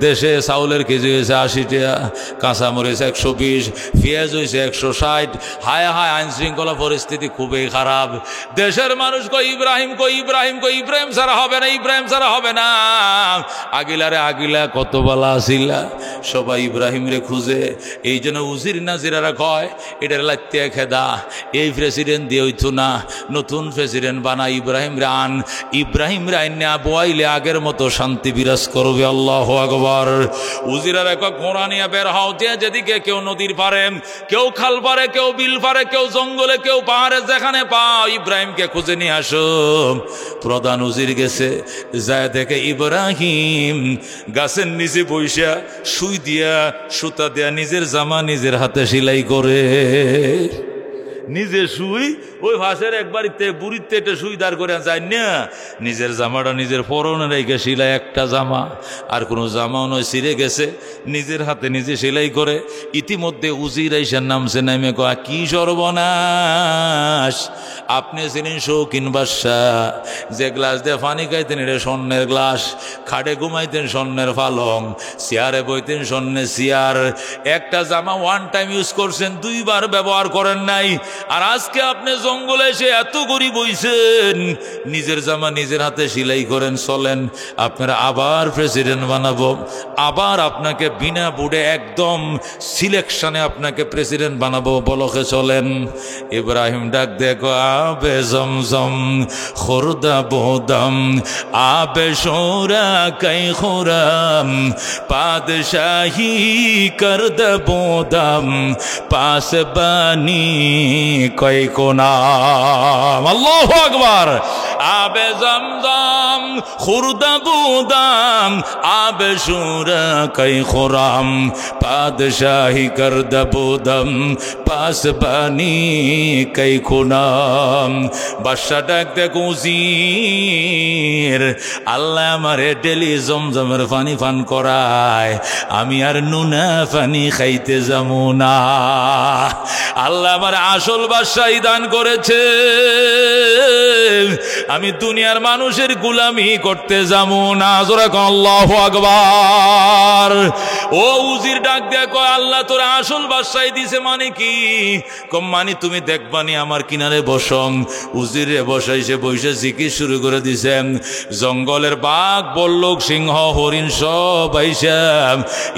দেশে চাউলের কেজি হয়েছে 80 টাকা, কাঁচামরিচ 120, পেঁয়াজ হয়েছে হয়েছে 160। হায় হায়, আইন শৃঙ্খলা পরিস্থিতি খুবই খারাপ। দেশের মানুষ কই ইব্রাহিম, কই ইব্রাহিম, কই ইব্রাহিম ছাড়া হবে না, ইব্রাহিম ছাড়া হবে না। আগিলারে আগিলা কত বালা আসিলা, সবাই ইব্রাহিম রে খুঁজে। এই জন্য উজির নাজিরারা কয় এটার লাগতে খেদা, এই প্রেসিডেন্ট দিয়ে হইতো না, নতুন প্রেসিডেন্ট বানা, ইব্রাহিম রে আন। ইব্রাহিম রে আইনে বয়াইলে আগের মতো শান্তি বিরাজ করবে। আল্লাহু আকবার। উজিরারা কয় ঘোড়া নিয়ে বের হও, যেদিকে কেউ নদীর পারে, কেউ খাল পারে, কেউ বিল পারে, কেউ জঙ্গলে, কেউ পাহাড়ে, যেখানে পাও ইব্রাহিমকে খুঁজে নিয়ে আসো। প্রধান উজির গেছে, যায় দেখে ইব্রাহিম গাছের নিচে বইসা সুই দিয়া সুতা দিয়া নিজের জামা নিজের হাতে সেলাই করে। নিজে শুই ওই ভাষের একবারিতে বুড়িতে একটা সুই দাঁড় করে যায় না, নিজের জামাটা নিজের পরনে রেখে সেলাই, একটা জামা আর কোনো জামাও নয়, ছিঁড়ে গেছে, নিজের হাতে নিজে সেলাই করে। ইতিমধ্যে উজির আইসার নামছে, নামে কয় কি সর্বনাশ, আপনি ছিলেন শৌখিন বাদশাহ, যে গ্লাস দিয়ে পানি খাইতেন এটা স্বর্ণের গ্লাস, খাটে ঘুমাইতেন স্বর্ণের পালং, চেয়ারে বইতেন স্বর্ণের চেয়ার, একটা জামা ওয়ান টাইম ইউজ করছেন, 2 বার ব্যবহার করেন নাই। আর আজকে আপনি জঙ্গলে এসে এত গরিব হইছেন, নিজের জামা নিজের হাতে সেলাই করেন, চলেন আপনারা আবার প্রেসিডেন্ট বানাবো, আবার আপনাকে বিনা বুড়ে একদম সিলেকশনে আপনাকে প্রেসিডেন্ট বানাবো, বলকে চলেন। ইব্রাহিম ডাক দেখো, আবে জমজম খুরদা বোদম, আবে শোরা কাই খুরাম, পাদশাহী করদ বোদম, পাস বানি কই কোনাম। আল্লাহু আকবার। আবে জমজম খুরদা বোদম, আবে শোরা কাই খুরাম, পাদশাহী করদ বোদম, পাস বানি কই কোনাম। বাদশা ডাক দেখো, উজির আল্লাহ আমারে ডেলি জমজমের পানি পান করায়, আমি আর নুনা পানি খাইতে যাবো না। আল্লাহ আমার আসল বাদশাহী দান করেছে, আমি দুনিয়ার মানুষের গোলামি করতে যাবো না। জোরে কও আল্লাহু আকবার। ও উজির ডাক দেখো, আল্লাহ তোর আসল বাদশাহী দিছে মানে কি? কম মানে তুমি দেখবানি আমার কিনারে বসং। উজিরে বসাইছে, বসে জিকির শুরু করে দিছে। জঙ্গলের বাঘ, বল্লুক, সিংহ, হরিণ সব আইসা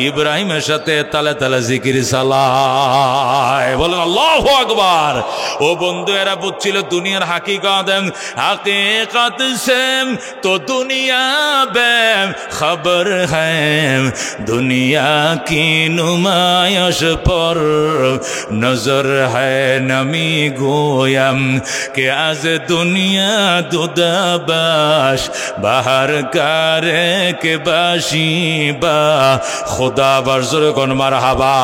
ইব্রাহিমের সাথে তালে তালে জিকির চালায়। বলেন আল্লাহু আকবার। ও বন্ধু, এরা বুঝছিল দুনিয়ার হাকিকত, হাকিকত সে তো দুনিয়া বে খবর হ্যায়, দুনিয়া কি নুমায়শ পর নজর হ্যায়, নমি গোয়াম কে আজ দুনিয়া দুদাবাস, বাহার কারে কে বাসি বা খোদা বর্জর কোন মারহাবা।